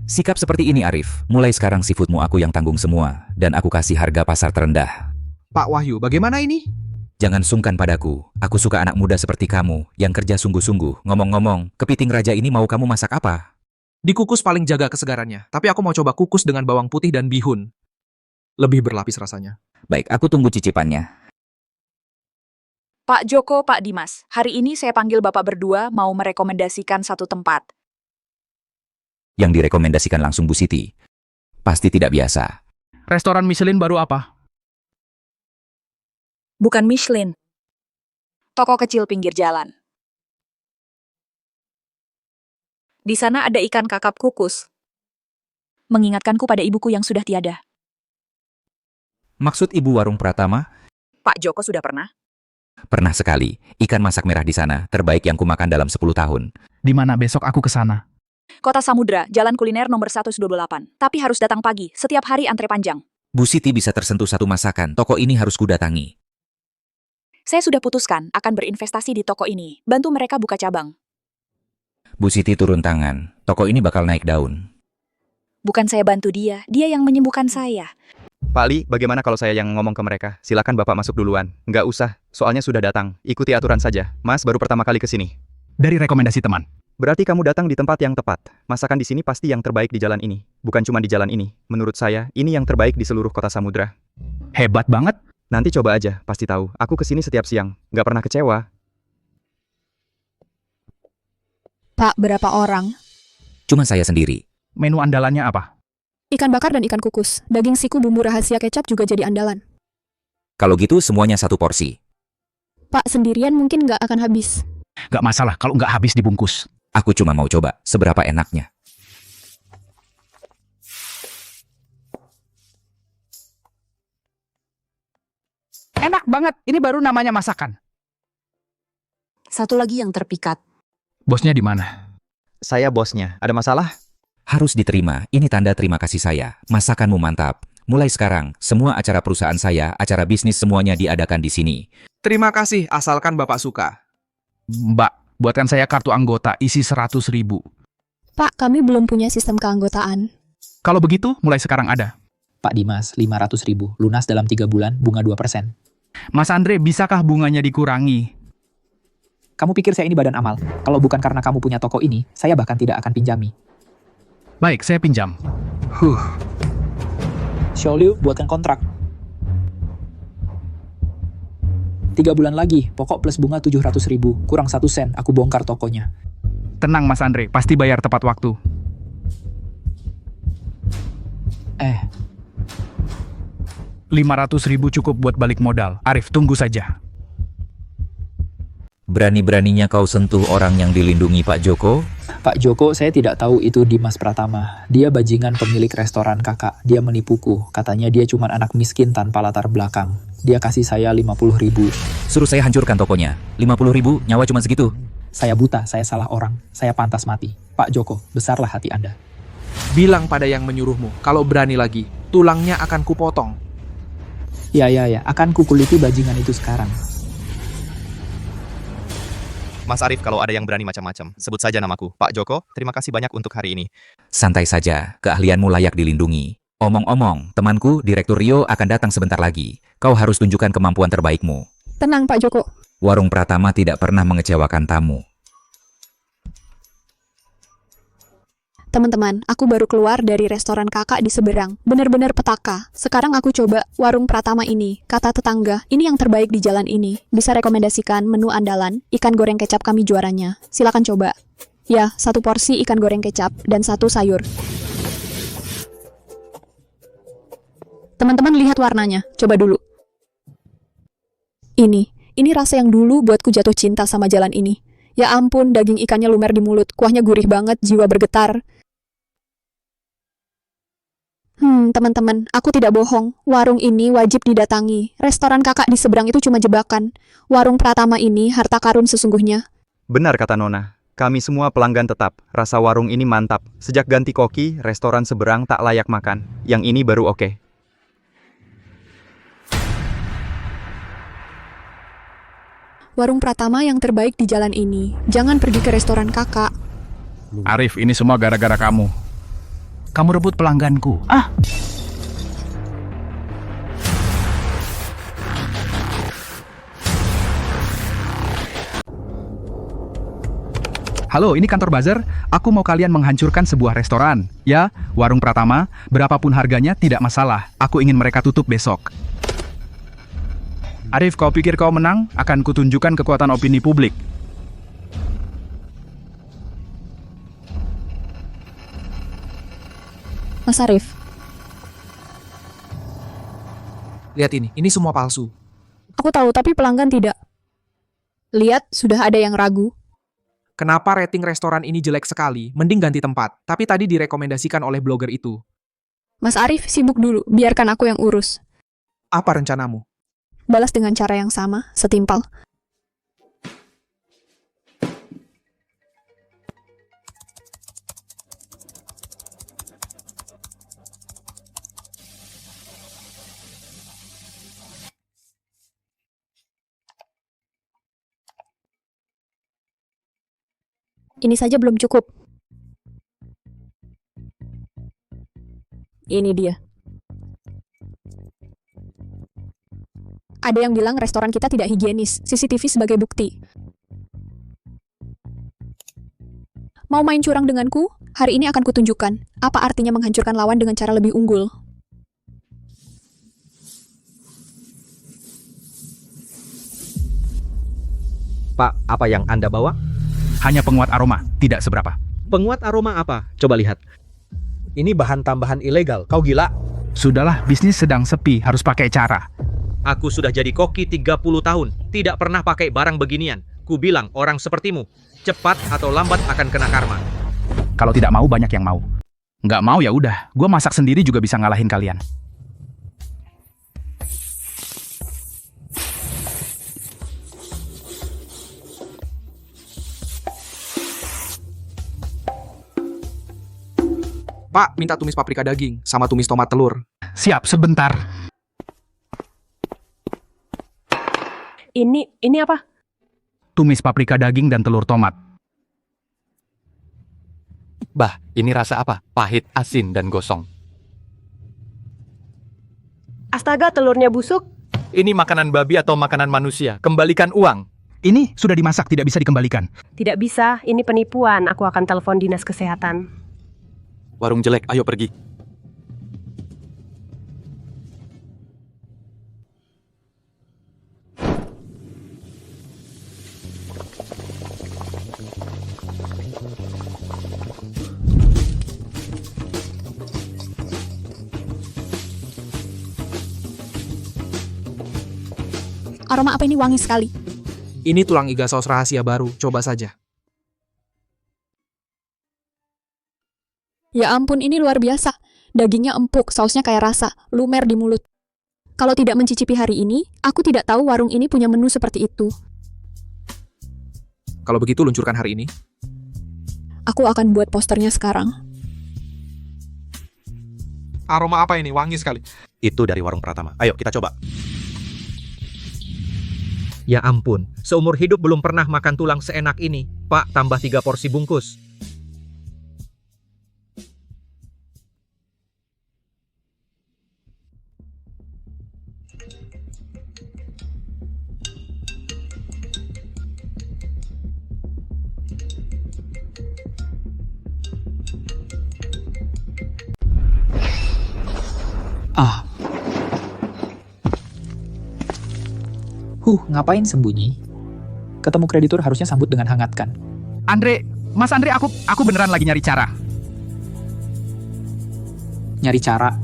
Sikap seperti ini Arif. Mulai sekarang seafoodmu aku yang tanggung semua. Dan aku kasih harga pasar terendah. Pak Wahyu, bagaimana ini? Jangan sungkan padaku. Aku suka anak muda seperti kamu, yang kerja sungguh-sungguh. Ngomong-ngomong, kepiting raja ini mau kamu masak apa? Dikukus paling jaga kesegarannya. Tapi aku mau coba kukus dengan bawang putih dan bihun. Lebih berlapis rasanya. Baik, aku tunggu cicipannya. Pak Joko, Pak Dimas, hari ini saya panggil Bapak berdua mau merekomendasikan satu tempat. Yang direkomendasikan langsung Bu Siti. Pasti tidak biasa. Restoran Michelin baru apa? Bukan Michelin. Toko kecil pinggir jalan. Di sana ada ikan kakap kukus. Mengingatkanku pada ibuku yang sudah tiada. Maksud Ibu Warung Pratama? Pak Joko sudah pernah? Pernah sekali. Ikan masak merah di sana, terbaik yang kumakan dalam 10 tahun. Di mana besok aku ke sana? Kota Samudra, Jalan Kuliner nomor 128. Tapi harus datang pagi, setiap hari antre panjang. Bu Siti bisa tersentuh satu masakan, toko ini harus kudatangi. Saya sudah putuskan akan berinvestasi di toko ini, bantu mereka buka cabang. Bu Siti turun tangan, toko ini bakal naik daun. Bukan saya bantu dia yang menyembuhkan saya. Pak Ali, bagaimana kalau saya yang ngomong ke mereka? Silakan Bapak masuk duluan. Nggak usah, soalnya sudah datang. Ikuti aturan saja. Mas baru pertama kali ke sini. Dari rekomendasi teman. Berarti kamu datang di tempat yang tepat. Masakan di sini pasti yang terbaik di jalan ini. Bukan cuma di jalan ini. Menurut saya, ini yang terbaik di seluruh kota Samudra. Hebat banget. Nanti coba aja, pasti tahu. Aku kesini setiap siang. Nggak pernah kecewa. Pak, berapa orang? Cuma saya sendiri. Menu andalannya apa? Ikan bakar dan ikan kukus. Daging siku bumbu rahasia kecap juga jadi andalan. Kalau gitu semuanya satu porsi. Pak, sendirian mungkin nggak akan habis. Nggak masalah kalau nggak habis dibungkus. Aku cuma mau coba seberapa enaknya. Enak banget, ini baru namanya masakan. Satu lagi yang terpikat. Bosnya di mana? Saya bosnya. Ada masalah? Harus diterima, ini tanda terima kasih saya. Masakanmu mantap. Mulai sekarang, semua acara perusahaan saya, acara bisnis semuanya diadakan di sini. Terima kasih, asalkan Bapak suka. Mbak, buatkan saya kartu anggota isi 100.000. Pak, kami belum punya sistem keanggotaan. Kalau begitu, mulai sekarang ada. Pak Dimas, 500.000. Lunas dalam 3 bulan, bunga 2%. Mas Andre, bisakah bunganya dikurangi? Kamu pikir saya ini badan amal? Kalau bukan karena kamu punya toko ini, saya bahkan tidak akan pinjami. Baik, saya pinjam. Xiaoliu, buatkan kontrak. 3 bulan lagi, pokok plus bunga 700.000, kurang 1 sen, aku bongkar tokonya. Tenang Mas Andre, pasti bayar tepat waktu. 500.000 cukup buat balik modal. Arif, tunggu saja. Berani-beraninya kau sentuh orang yang dilindungi Pak Joko? Pak Joko, saya tidak tahu itu Dimas Pratama. Dia bajingan pemilik restoran kakak. Dia menipuku. Katanya dia cuma anak miskin tanpa latar belakang. Dia kasih saya 50.000. Suruh saya hancurkan tokonya. 50.000, nyawa cuma segitu. Saya buta, saya salah orang. Saya pantas mati. Pak Joko, besarlah hati Anda. Bilang pada yang menyuruhmu, kalau berani lagi, tulangnya akan kupotong. Ya, akan kukuliti bajingan itu sekarang. Mas Arif, kalau ada yang berani macam-macam, sebut saja namaku. Pak Joko, terima kasih banyak untuk hari ini. Santai saja, keahlianmu layak dilindungi. Omong-omong, temanku, Direktur Rio akan datang sebentar lagi. Kau harus tunjukkan kemampuan terbaikmu. Tenang Pak Joko. Warung Pratama tidak pernah mengecewakan tamu. Teman-teman, aku baru keluar dari restoran kakak di seberang. Bener-bener petaka. Sekarang aku coba warung Pratama ini. Kata tetangga, ini yang terbaik di jalan ini. Bisa rekomendasikan menu andalan, ikan goreng kecap kami juaranya. Silakan coba. Ya, 1 porsi ikan goreng kecap dan 1 sayur. Teman-teman lihat warnanya. Coba dulu. Ini rasa yang dulu buatku jatuh cinta sama jalan ini. Ya ampun, daging ikannya lumer di mulut. Kuahnya gurih banget, jiwa bergetar. Teman-teman, aku tidak bohong. Warung ini wajib didatangi. Restoran kakak di seberang itu cuma jebakan. Warung Pratama ini harta karun sesungguhnya. Benar kata Nona. Kami semua pelanggan tetap. Rasa warung ini mantap. Sejak ganti koki, restoran seberang tak layak makan. Yang ini baru oke. Warung Pratama yang terbaik di jalan ini. Jangan pergi ke restoran kakak. Arif, ini semua gara-gara kamu. Kamu rebut pelangganku. Halo, ini kantor Buzzer. Aku mau kalian menghancurkan sebuah restoran. Ya, warung Pratama, berapapun harganya tidak masalah. Aku ingin mereka tutup besok. Arif, kau pikir kau menang? Akan kutunjukkan kekuatan opini publik. Mas Arif, Lihat ini semua palsu. aku tahu tapi pelanggan tidak. Lihat, sudah ada yang ragu. Kenapa rating restoran ini jelek sekali? Mending ganti tempat. Tapi tadi direkomendasikan oleh blogger itu. Mas Arif, sibuk dulu. Biarkan aku yang urus. Apa rencanamu? Balas dengan cara yang sama, setimpal. Ini saja belum cukup. Ini dia. Ada yang bilang restoran kita tidak higienis, CCTV sebagai bukti. Mau main curang denganku? Hari ini akan kutunjukkan apa artinya menghancurkan lawan dengan cara lebih unggul. Pak, apa yang Anda bawa? Hanya penguat aroma, tidak seberapa. Penguat aroma apa? Coba lihat. Ini bahan tambahan ilegal, kau gila? Sudahlah, bisnis sedang sepi, harus pakai cara. Aku sudah jadi koki 30 tahun, tidak pernah pakai barang beginian. Ku bilang orang sepertimu, cepat atau lambat akan kena karma. Kalau tidak mau, banyak yang mau. Nggak mau ya udah, gue masak sendiri juga bisa ngalahin kalian. Pak, minta tumis paprika daging, sama tumis tomat telur. Siap, sebentar. Ini apa? Tumis paprika daging dan telur tomat. Bah, ini rasa apa? Pahit, asin, dan gosong. Astaga, telurnya busuk. Ini makanan babi atau makanan manusia? Kembalikan uang. Ini sudah dimasak, tidak bisa dikembalikan. Tidak bisa, ini penipuan. Aku akan telepon dinas kesehatan. Warung jelek, ayo pergi. Aroma apa ini wangi sekali. Ini tulang iga saus rahasia baru, coba saja. Ya ampun, ini luar biasa. Dagingnya empuk, sausnya kayak rasa, lumer di mulut. Kalau tidak mencicipi hari ini, aku tidak tahu warung ini punya menu seperti itu. Kalau begitu, luncurkan hari ini. Aku akan buat posternya sekarang. Aroma apa ini? Wangi sekali. Itu dari warung Pratama. Ayo, kita coba. Ya ampun, seumur hidup belum pernah makan tulang seenak ini. Pak, tambah 3 porsi bungkus. Ngapain sembunyi? Ketemu kreditur harusnya sambut dengan hangat kan? Mas Andre, aku beneran lagi nyari cara. Nyari cara?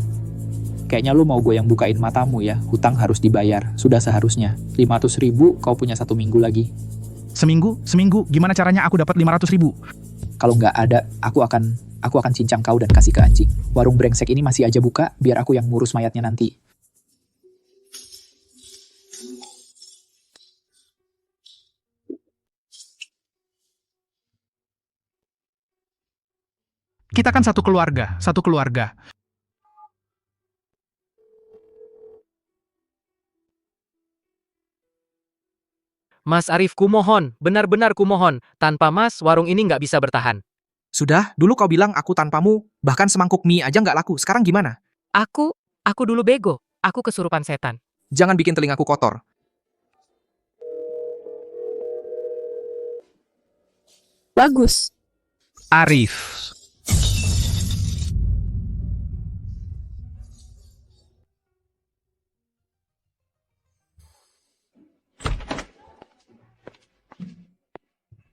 Kayaknya lu mau gue yang bukain matamu ya. Hutang harus dibayar. Sudah seharusnya. 500.000 kau punya 1 minggu lagi. Seminggu? Gimana caranya aku dapat 500.000? Kalau nggak ada, aku akan cincang kau dan kasih ke anjing. Warung brengsek ini masih aja buka, biar aku yang ngurus mayatnya nanti. Kita kan satu keluarga. Mas Arif, kumohon, benar-benar kumohon. Tanpa Mas, warung ini nggak bisa bertahan. Sudah, dulu kau bilang aku tanpamu, bahkan semangkuk mie aja nggak laku. Sekarang gimana? Aku dulu bego. Aku kesurupan setan. Jangan bikin telingaku kotor. Bagus. Arif.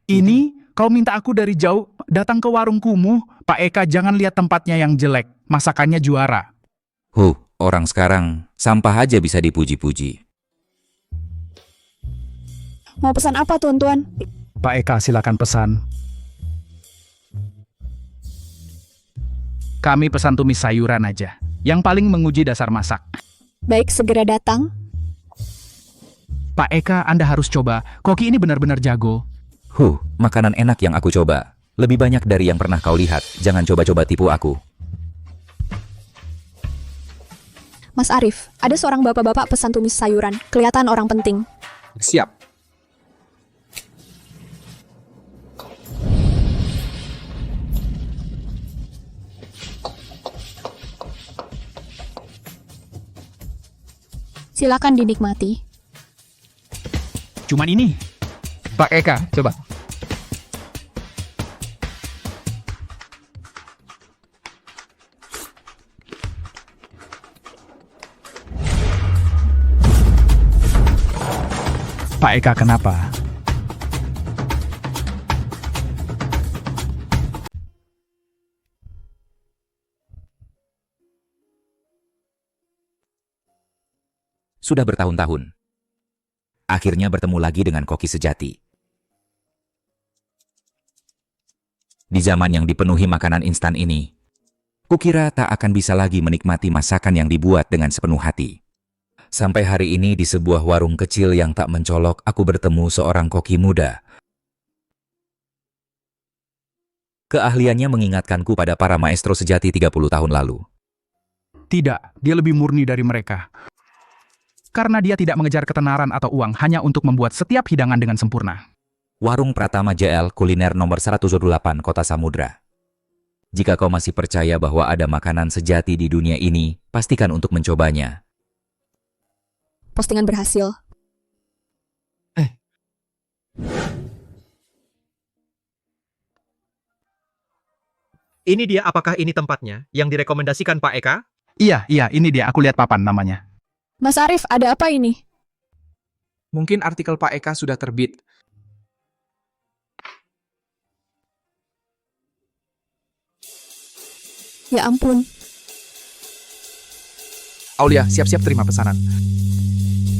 Ini kau minta aku dari jauh datang ke warung kumuh. Pak Eka, jangan lihat tempatnya yang jelek. Masakannya juara. Orang sekarang sampah aja bisa dipuji-puji. Mau pesan apa, Tuan? Pak Eka, silakan pesan. Kami pesan tumis sayuran aja. Yang paling menguji dasar masak. Baik, segera datang. Pak Eka, Anda harus coba. Koki ini benar-benar jago. Makanan enak yang aku coba. Lebih banyak dari yang pernah kau lihat. Jangan coba-coba tipu aku. Mas Arif, ada seorang bapak-bapak pesan tumis sayuran. Kelihatan orang penting. Siap. Silakan dinikmati. Cuman ini. Pak Eka, coba. Pak Eka, kenapa? Sudah bertahun-tahun. Akhirnya bertemu lagi dengan koki sejati. Di zaman yang dipenuhi makanan instan ini, kukira tak akan bisa lagi menikmati masakan yang dibuat dengan sepenuh hati. Sampai hari ini di sebuah warung kecil yang tak mencolok, aku bertemu seorang koki muda. Keahliannya mengingatkanku pada para maestro sejati 30 tahun lalu. Tidak, dia lebih murni dari mereka. Karena dia tidak mengejar ketenaran atau uang hanya untuk membuat setiap hidangan dengan sempurna. Warung Pratama JL Kuliner nomor 108 Kota Samudra. Jika kau masih percaya bahwa ada makanan sejati di dunia ini, pastikan untuk mencobanya. Postingan berhasil. Ini dia, apakah ini tempatnya yang direkomendasikan Pak Eka? Iya, ini dia. Aku lihat papan namanya. Mas Arif, ada apa ini? Mungkin artikel Pak Eka sudah terbit. Ya ampun. Aulia, siap-siap terima pesanan.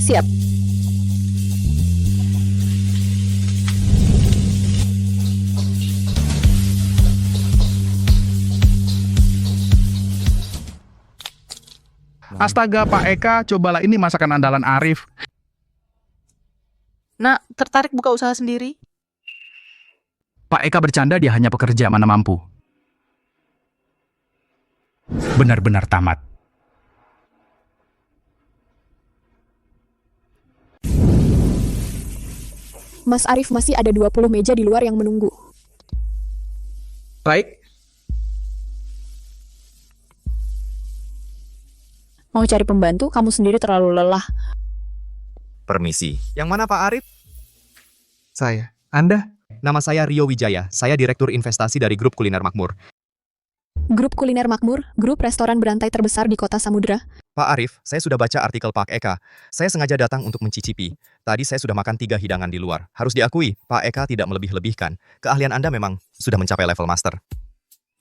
Siap. Astaga, Pak Eka, cobalah ini masakan andalan Arif. Nak, tertarik buka usaha sendiri? Pak Eka bercanda, dia hanya pekerja, mana mampu. Benar-benar tamat. Mas Arif, masih ada 20 meja di luar yang menunggu. Baik. Mau cari pembantu, kamu sendiri terlalu lelah. Permisi. Yang mana Pak Arif? Saya. Anda? Nama saya Rio Wijaya. Saya Direktur Investasi dari Grup Kuliner Makmur. Grup Kuliner Makmur, grup restoran berantai terbesar di kota Samudra. Pak Arif, saya sudah baca artikel Pak Eka. Saya sengaja datang untuk mencicipi. Tadi saya sudah makan 3 hidangan di luar. Harus diakui, Pak Eka tidak melebih-lebihkan. Keahlian Anda memang sudah mencapai level master.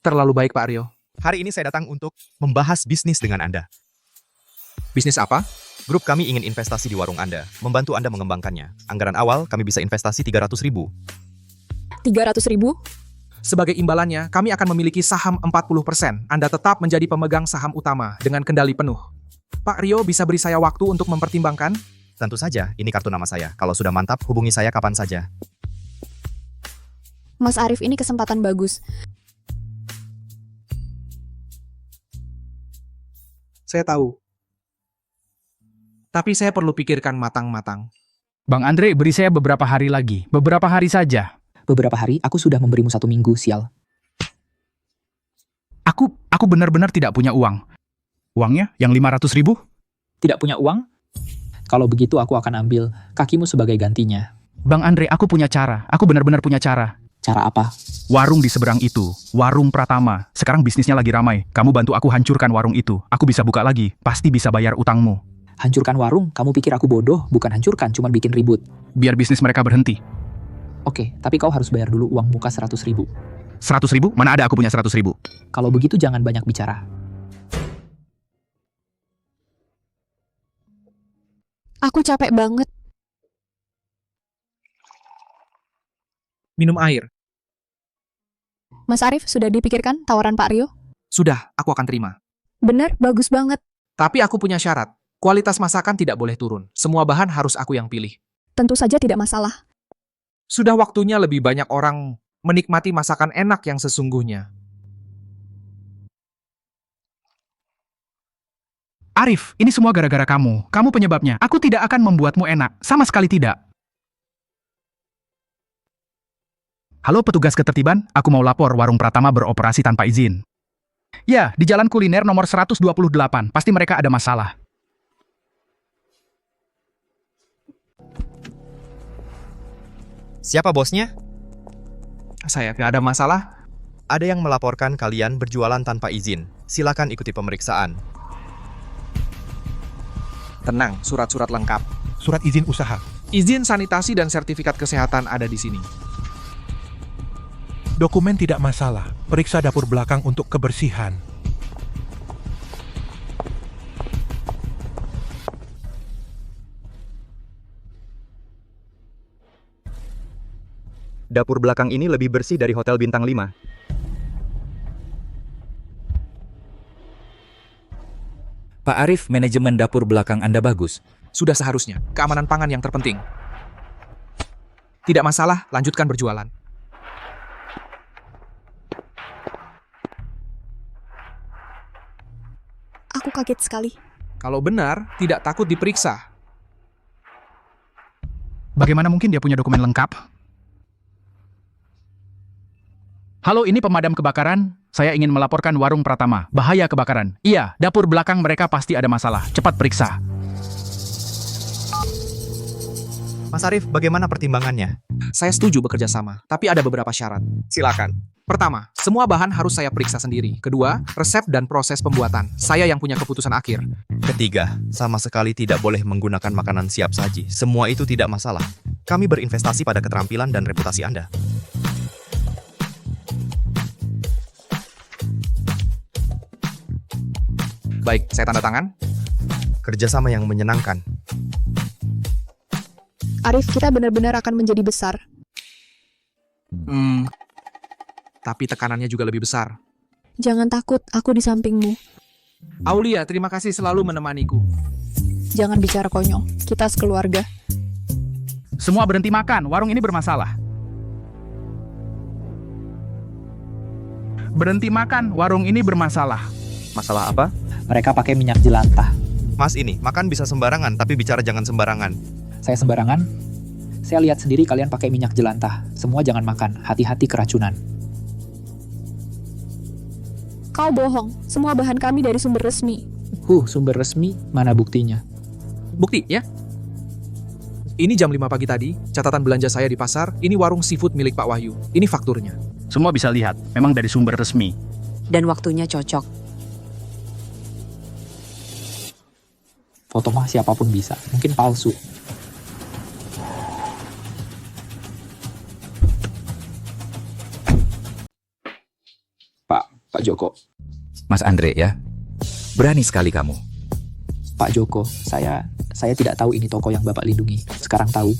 Terlalu baik, Pak Rio. Hari ini saya datang untuk membahas bisnis dengan Anda. Bisnis apa? Grup kami ingin investasi di warung Anda, membantu Anda mengembangkannya. Anggaran awal kami bisa investasi 300.000. 300.000? Sebagai imbalannya, kami akan memiliki saham 40%. Anda tetap menjadi pemegang saham utama dengan kendali penuh. Pak Rio bisa beri saya waktu untuk mempertimbangkan? Tentu saja, ini kartu nama saya. Kalau sudah mantap, hubungi saya kapan saja. Mas Arif, ini kesempatan bagus. Saya tahu. Tapi saya perlu pikirkan matang-matang. Bang Andre, beri saya beberapa hari lagi. Beberapa hari saja. Beberapa hari, aku sudah memberimu 1 minggu, sial. Aku benar-benar tidak punya uang. Uangnya yang 500.000? Tidak punya uang? Kalau begitu aku akan ambil kakimu sebagai gantinya. Bang Andre, aku punya cara. Aku benar-benar punya cara. Cara apa? Warung di seberang itu. Warung Pratama. Sekarang bisnisnya lagi ramai. Kamu bantu aku hancurkan warung itu. Aku bisa buka lagi. Pasti bisa bayar utangmu. Hancurkan warung? Kamu pikir aku bodoh? Bukan hancurkan, cuman bikin ribut. Biar bisnis mereka berhenti. Oke, tapi kau harus bayar dulu uang muka 100.000. 100.000? Mana ada aku punya 100.000? Kalau begitu jangan banyak bicara. Aku capek banget. Minum air. Mas Arif, sudah dipikirkan tawaran Pak Rio? Sudah, aku akan terima. Benar, bagus banget. Tapi aku punya syarat. Kualitas masakan tidak boleh turun. Semua bahan harus aku yang pilih. Tentu saja tidak masalah. Sudah waktunya lebih banyak orang menikmati masakan enak yang sesungguhnya. Arif, ini semua gara-gara kamu. Kamu penyebabnya. Aku tidak akan membuatmu enak. Sama sekali tidak. Halo petugas ketertiban, aku mau lapor warung Pratama beroperasi tanpa izin. Ya, di Jalan Kuliner nomor 128. Pasti mereka ada masalah. Siapa bosnya? Saya tidak ada masalah. Ada yang melaporkan kalian berjualan tanpa izin. Silakan ikuti pemeriksaan. Tenang, surat-surat lengkap. Surat izin usaha. Izin sanitasi dan sertifikat kesehatan ada di sini. Dokumen tidak masalah. Periksa dapur belakang untuk kebersihan. Dapur belakang ini lebih bersih dari hotel bintang 5. Pak Arif, manajemen dapur belakang Anda bagus. Sudah seharusnya. Keamanan pangan yang terpenting. Tidak masalah, lanjutkan berjualan. Aku kaget sekali. Kalau benar, tidak takut diperiksa. Bagaimana mungkin dia punya dokumen lengkap? Halo, ini pemadam kebakaran. Saya ingin melaporkan warung Pratama. Bahaya kebakaran. Iya, dapur belakang mereka pasti ada masalah. Cepat periksa. Mas Arif, bagaimana pertimbangannya? Saya setuju bekerja sama, tapi ada beberapa syarat. Silakan. Pertama, semua bahan harus saya periksa sendiri. Kedua, resep dan proses pembuatan. Saya yang punya keputusan akhir. Ketiga, sama sekali tidak boleh menggunakan makanan siap saji. Semua itu tidak masalah. Kami berinvestasi pada keterampilan dan reputasi Anda. Baik, saya tanda tangan. Kerjasama yang menyenangkan. Arif, kita benar-benar akan menjadi besar. Tapi tekanannya juga lebih besar. Jangan takut, aku di sampingmu. Aulia, terima kasih selalu menemaniku. Jangan bicara konyol, kita sekeluarga. Semua berhenti makan, warung ini bermasalah. Berhenti makan, warung ini bermasalah. Masalah apa? Mereka pakai minyak jelantah. Mas ini, makan bisa sembarangan, tapi bicara jangan sembarangan. Saya sembarangan? Saya lihat sendiri kalian pakai minyak jelantah. Semua jangan makan, hati-hati keracunan. Kau bohong, semua bahan kami dari sumber resmi. Sumber resmi? Mana buktinya? Bukti, ya? Ini jam 5 pagi tadi, catatan belanja saya di pasar, ini warung seafood milik Pak Wahyu. Ini fakturnya. Semua bisa lihat, memang dari sumber resmi. Dan waktunya cocok. Foto mah siapapun bisa, mungkin palsu. Pak Joko. Mas Andre ya, berani sekali kamu. Pak Joko, saya tidak tahu ini toko yang Bapak lindungi. Sekarang tahu.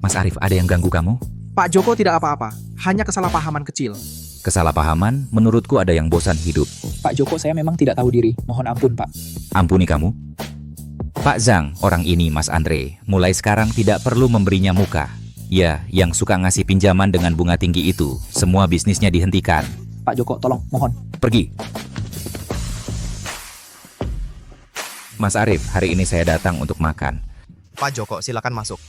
Mas Arif, ada yang ganggu kamu? Pak Joko tidak apa-apa, hanya kesalahpahaman kecil. Kesalahpahaman, menurutku ada yang bosan hidup. Pak Joko, saya memang tidak tahu diri. Mohon ampun, Pak. Ampuni kamu. Pak Zhang, orang ini Mas Andre, mulai sekarang tidak perlu memberinya muka. Ya, yang suka ngasih pinjaman dengan bunga tinggi itu, semua bisnisnya dihentikan. Pak Joko, tolong, mohon. Pergi. Mas Arif, hari ini saya datang untuk makan. Pak Joko, silakan masuk.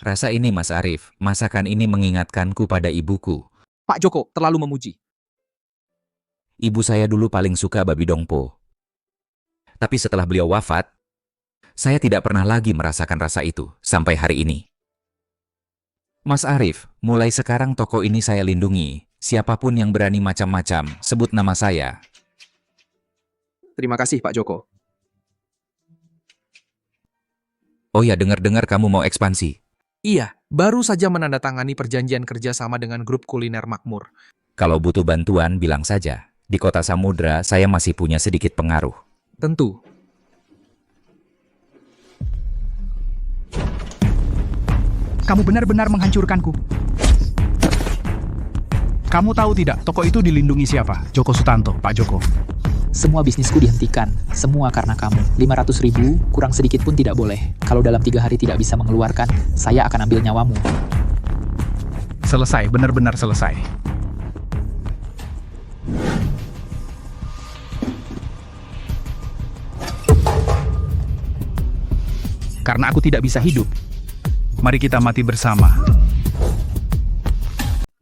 Rasa ini Mas Arif, masakan ini mengingatkanku pada ibuku. Pak Joko terlalu memuji. Ibu saya dulu paling suka babi dongpo. Tapi setelah beliau wafat, saya tidak pernah lagi merasakan rasa itu sampai hari ini. Mas Arif, mulai sekarang toko ini saya lindungi. Siapapun yang berani macam-macam, sebut nama saya. Terima kasih Pak Joko. Oh ya, dengar-dengar kamu mau ekspansi. Iya, baru saja menandatangani perjanjian kerjasama dengan grup kuliner makmur. Kalau butuh bantuan, bilang saja. Di kota Samudra, saya masih punya sedikit pengaruh. Tentu. Kamu benar-benar menghancurkanku. Kamu tahu tidak, toko itu dilindungi siapa? Joko Sutanto, Pak Joko. Semua bisnisku dihentikan. Semua karena kamu. 500.000, kurang sedikit pun tidak boleh. Kalau dalam 3 hari tidak bisa mengeluarkan, saya akan ambil nyawamu. Selesai, benar-benar selesai. Karena aku tidak bisa hidup, mari kita mati bersama.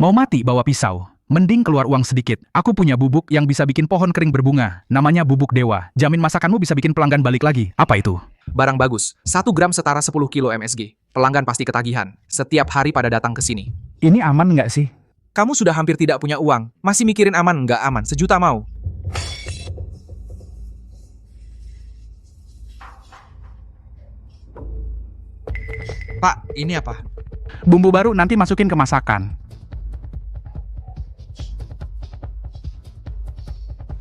Mau mati bawa pisau, mending keluar uang sedikit. Aku punya bubuk yang bisa bikin pohon kering berbunga. Namanya bubuk dewa. Jamin masakanmu bisa bikin pelanggan balik lagi. Apa itu? Barang bagus. 1 gram setara 10 kilo MSG. Pelanggan pasti ketagihan. Setiap hari pada datang ke sini. Ini aman nggak sih? Kamu sudah hampir tidak punya uang. Masih mikirin aman nggak aman? 1 juta mau. Pak, ini apa? Bumbu baru nanti masukin ke masakan.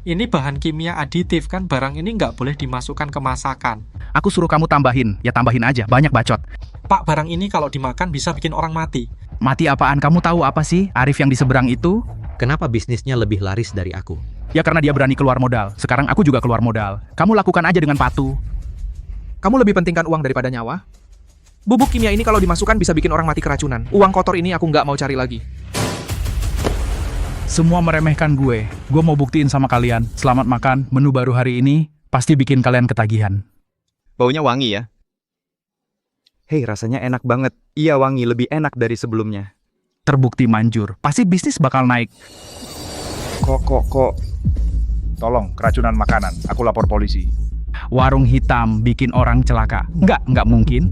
Ini bahan kimia aditif kan, barang ini nggak boleh dimasukkan ke masakan. Aku suruh kamu tambahin, ya tambahin aja, banyak bacot. Pak, barang ini kalau dimakan bisa bikin orang mati. Mati apaan? Kamu tahu apa sih, Arif yang di seberang itu? Kenapa bisnisnya lebih laris dari aku? Ya karena dia berani keluar modal. Sekarang aku juga keluar modal. Kamu lakukan aja dengan patuh. Kamu lebih pentingkan uang daripada nyawa? Bubuk kimia ini kalau dimasukkan bisa bikin orang mati keracunan. Uang kotor ini aku nggak mau cari lagi. Semua meremehkan gue. Gue mau buktiin sama kalian. Selamat makan, menu baru hari ini pasti bikin kalian ketagihan. Baunya wangi ya? Hei, rasanya enak banget. Iya, wangi, lebih enak dari sebelumnya. Terbukti manjur. Pasti bisnis bakal naik. Kok. Tolong, keracunan makanan. Aku lapor polisi. Warung hitam bikin orang celaka. Nggak mungkin.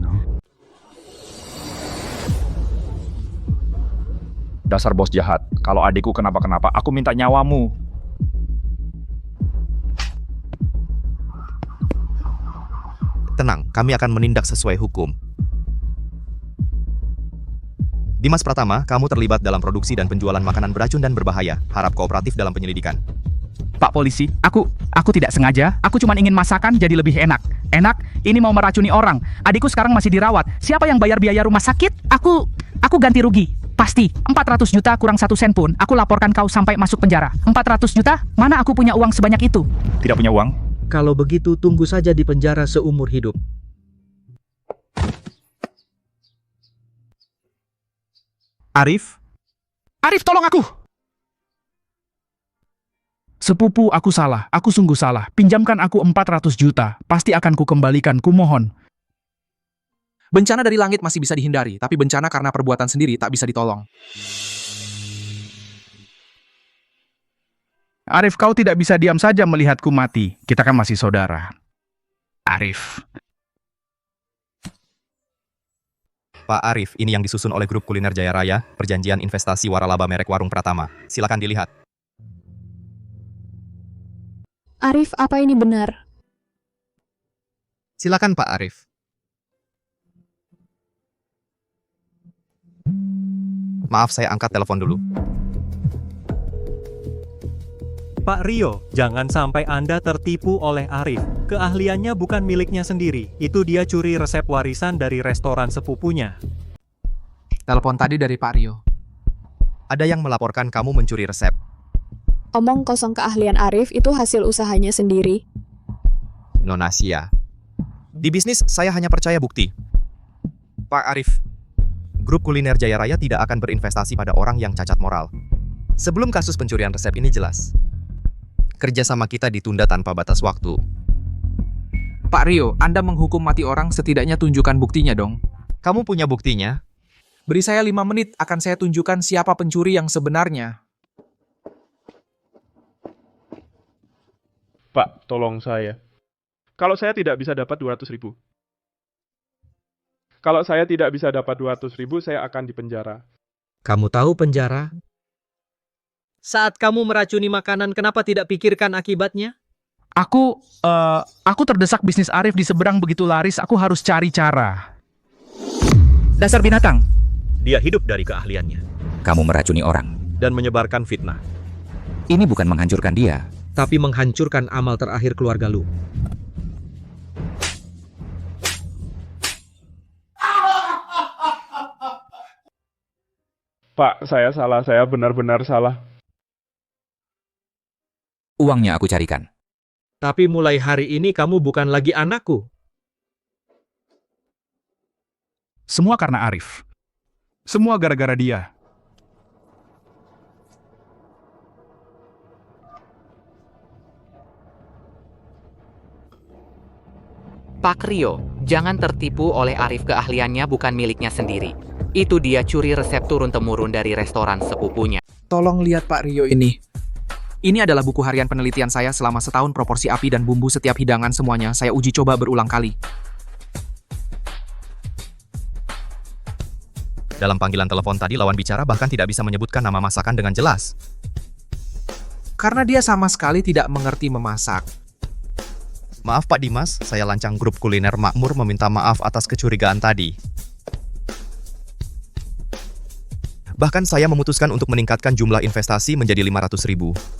Dasar bos jahat. Kalau adikku kenapa-kenapa, aku minta nyawamu. Tenang, kami akan menindak sesuai hukum. Dimas Pratama, kamu terlibat dalam produksi dan penjualan makanan beracun dan berbahaya. Harap kooperatif dalam penyelidikan. Pak polisi, aku tidak sengaja. Aku cuma ingin masakan jadi lebih enak. Enak? Ini mau meracuni orang. Adikku sekarang masih dirawat. Siapa yang bayar biaya rumah sakit? Aku ganti rugi. Pasti, 400 juta kurang 1 sen pun, aku laporkan kau sampai masuk penjara. 400 juta? Mana aku punya uang sebanyak itu? Tidak punya uang? Kalau begitu, tunggu saja di penjara seumur hidup. Arif, tolong aku! Sepupu, aku salah. Aku sungguh salah. Pinjamkan aku 400 juta. Pasti akan kukembalikan, kumohon. Bencana dari langit masih bisa dihindari, tapi bencana karena perbuatan sendiri tak bisa ditolong. Arif, kau tidak bisa diam saja melihatku mati. Kita kan masih saudara. Arif. Pak Arif, ini yang disusun oleh grup kuliner Jaya Raya, perjanjian investasi waralaba merek Warung Pratama. Silakan dilihat. Arif, apa ini benar? Silakan Pak Arif. Maaf, saya angkat telepon dulu. Pak Rio, jangan sampai Anda tertipu oleh Arif. Keahliannya bukan miliknya sendiri. Itu dia curi resep warisan dari restoran sepupunya. Telepon tadi dari Pak Rio. Ada yang melaporkan kamu mencuri resep. Omong kosong, keahlian Arif itu hasil usahanya sendiri. Nona Sia. Di bisnis, saya hanya percaya bukti. Pak Arif, grup kuliner Jaya Raya tidak akan berinvestasi pada orang yang cacat moral. Sebelum kasus pencurian resep ini jelas, kerjasama kita ditunda tanpa batas waktu. Pak Rio, Anda menghukum mati orang, setidaknya tunjukkan buktinya dong. Kamu punya buktinya? Beri saya 5 menit, akan saya tunjukkan siapa pencuri yang sebenarnya. Pak, tolong saya. Kalau saya tidak bisa dapat 200.000. Kalau saya tidak bisa dapat 200.000, saya akan dipenjara. Kamu tahu penjara? Saat kamu meracuni makanan, kenapa tidak pikirkan akibatnya? Aku terdesak bisnis Arif di seberang begitu laris, aku harus cari cara. Dasar binatang. Dia hidup dari keahliannya. Kamu meracuni orang. Dan menyebarkan fitnah. Ini bukan menghancurkan dia, tapi menghancurkan amal terakhir keluarga lu. Pak, saya salah. Saya benar-benar salah. Uangnya aku carikan. Tapi mulai hari ini kamu bukan lagi anakku. Semua karena Arif. Semua gara-gara dia. Pak Rio, jangan tertipu oleh Arif, keahliannya bukan miliknya sendiri. Itu dia curi resep turun-temurun dari restoran sepupunya. Tolong lihat Pak Rio ini. Ini adalah buku harian penelitian saya selama setahun, proporsi api dan bumbu setiap hidangan semuanya saya uji coba berulang kali. Dalam panggilan telepon tadi, lawan bicara bahkan tidak bisa menyebutkan nama masakan dengan jelas. Karena dia sama sekali tidak mengerti memasak. Maaf Pak Dimas, saya lancang grup kuliner makmur meminta maaf atas kecurigaan tadi. Bahkan saya memutuskan untuk meningkatkan jumlah investasi menjadi 500.000.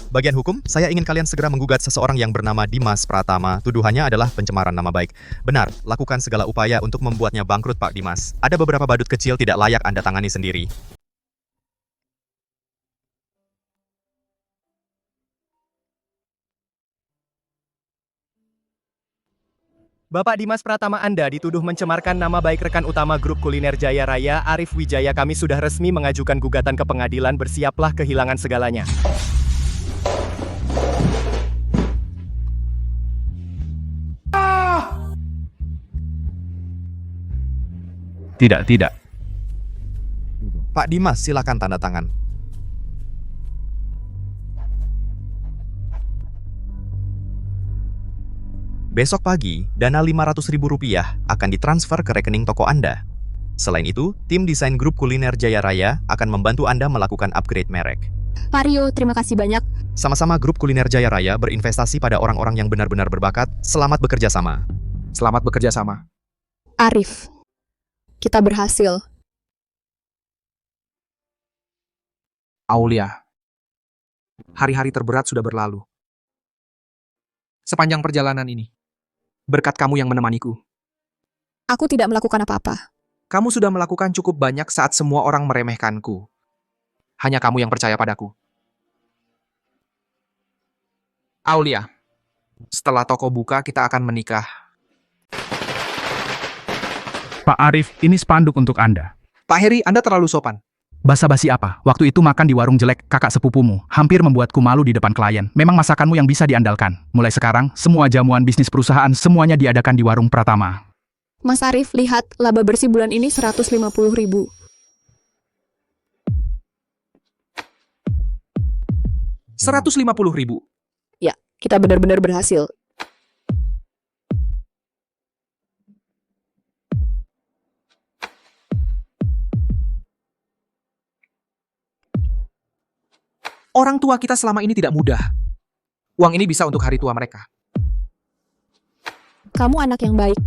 Bagian hukum, saya ingin kalian segera menggugat seseorang yang bernama Dimas Pratama. Tuduhannya adalah pencemaran nama baik. Benar, lakukan segala upaya untuk membuatnya bangkrut Pak Dimas. Ada beberapa badut kecil tidak layak Anda tangani sendiri. Bapak Dimas Pratama, Anda dituduh mencemarkan nama baik rekan utama grup kuliner Jaya Raya, Arif Wijaya. Kami sudah resmi mengajukan gugatan ke pengadilan, bersiaplah kehilangan segalanya. Tidak. Pak Dimas, silakan tanda tangan. Besok pagi, dana Rp500.000 akan ditransfer ke rekening toko Anda. Selain itu, tim desain grup kuliner Jaya Raya akan membantu Anda melakukan upgrade merek. Pak Rio, terima kasih banyak. Sama-sama grup kuliner Jaya Raya berinvestasi pada orang-orang yang benar-benar berbakat. Selamat bekerja sama. Selamat bekerja sama. Arif, kita berhasil. Aulia, hari-hari terberat sudah berlalu. Sepanjang perjalanan ini, berkat kamu yang menemaniku. Aku tidak melakukan apa-apa. Kamu sudah melakukan cukup banyak saat semua orang meremehkanku. Hanya kamu yang percaya padaku. Aulia, setelah toko buka, kita akan menikah. Pak Arif, ini spanduk untuk Anda. Pak Heri, Anda terlalu sopan. Basa-basi apa? Waktu itu makan di warung jelek kakak sepupumu. Hampir membuatku malu di depan klien. Memang masakanmu yang bisa diandalkan. Mulai sekarang, semua jamuan bisnis perusahaan semuanya diadakan di warung Pratama. Mas Arif, lihat, laba bersih bulan ini 150.000. 150.000. Ya, kita benar-benar berhasil. Orang tua kita selama ini tidak mudah. Uang ini bisa untuk hari tua mereka. Kamu anak yang baik.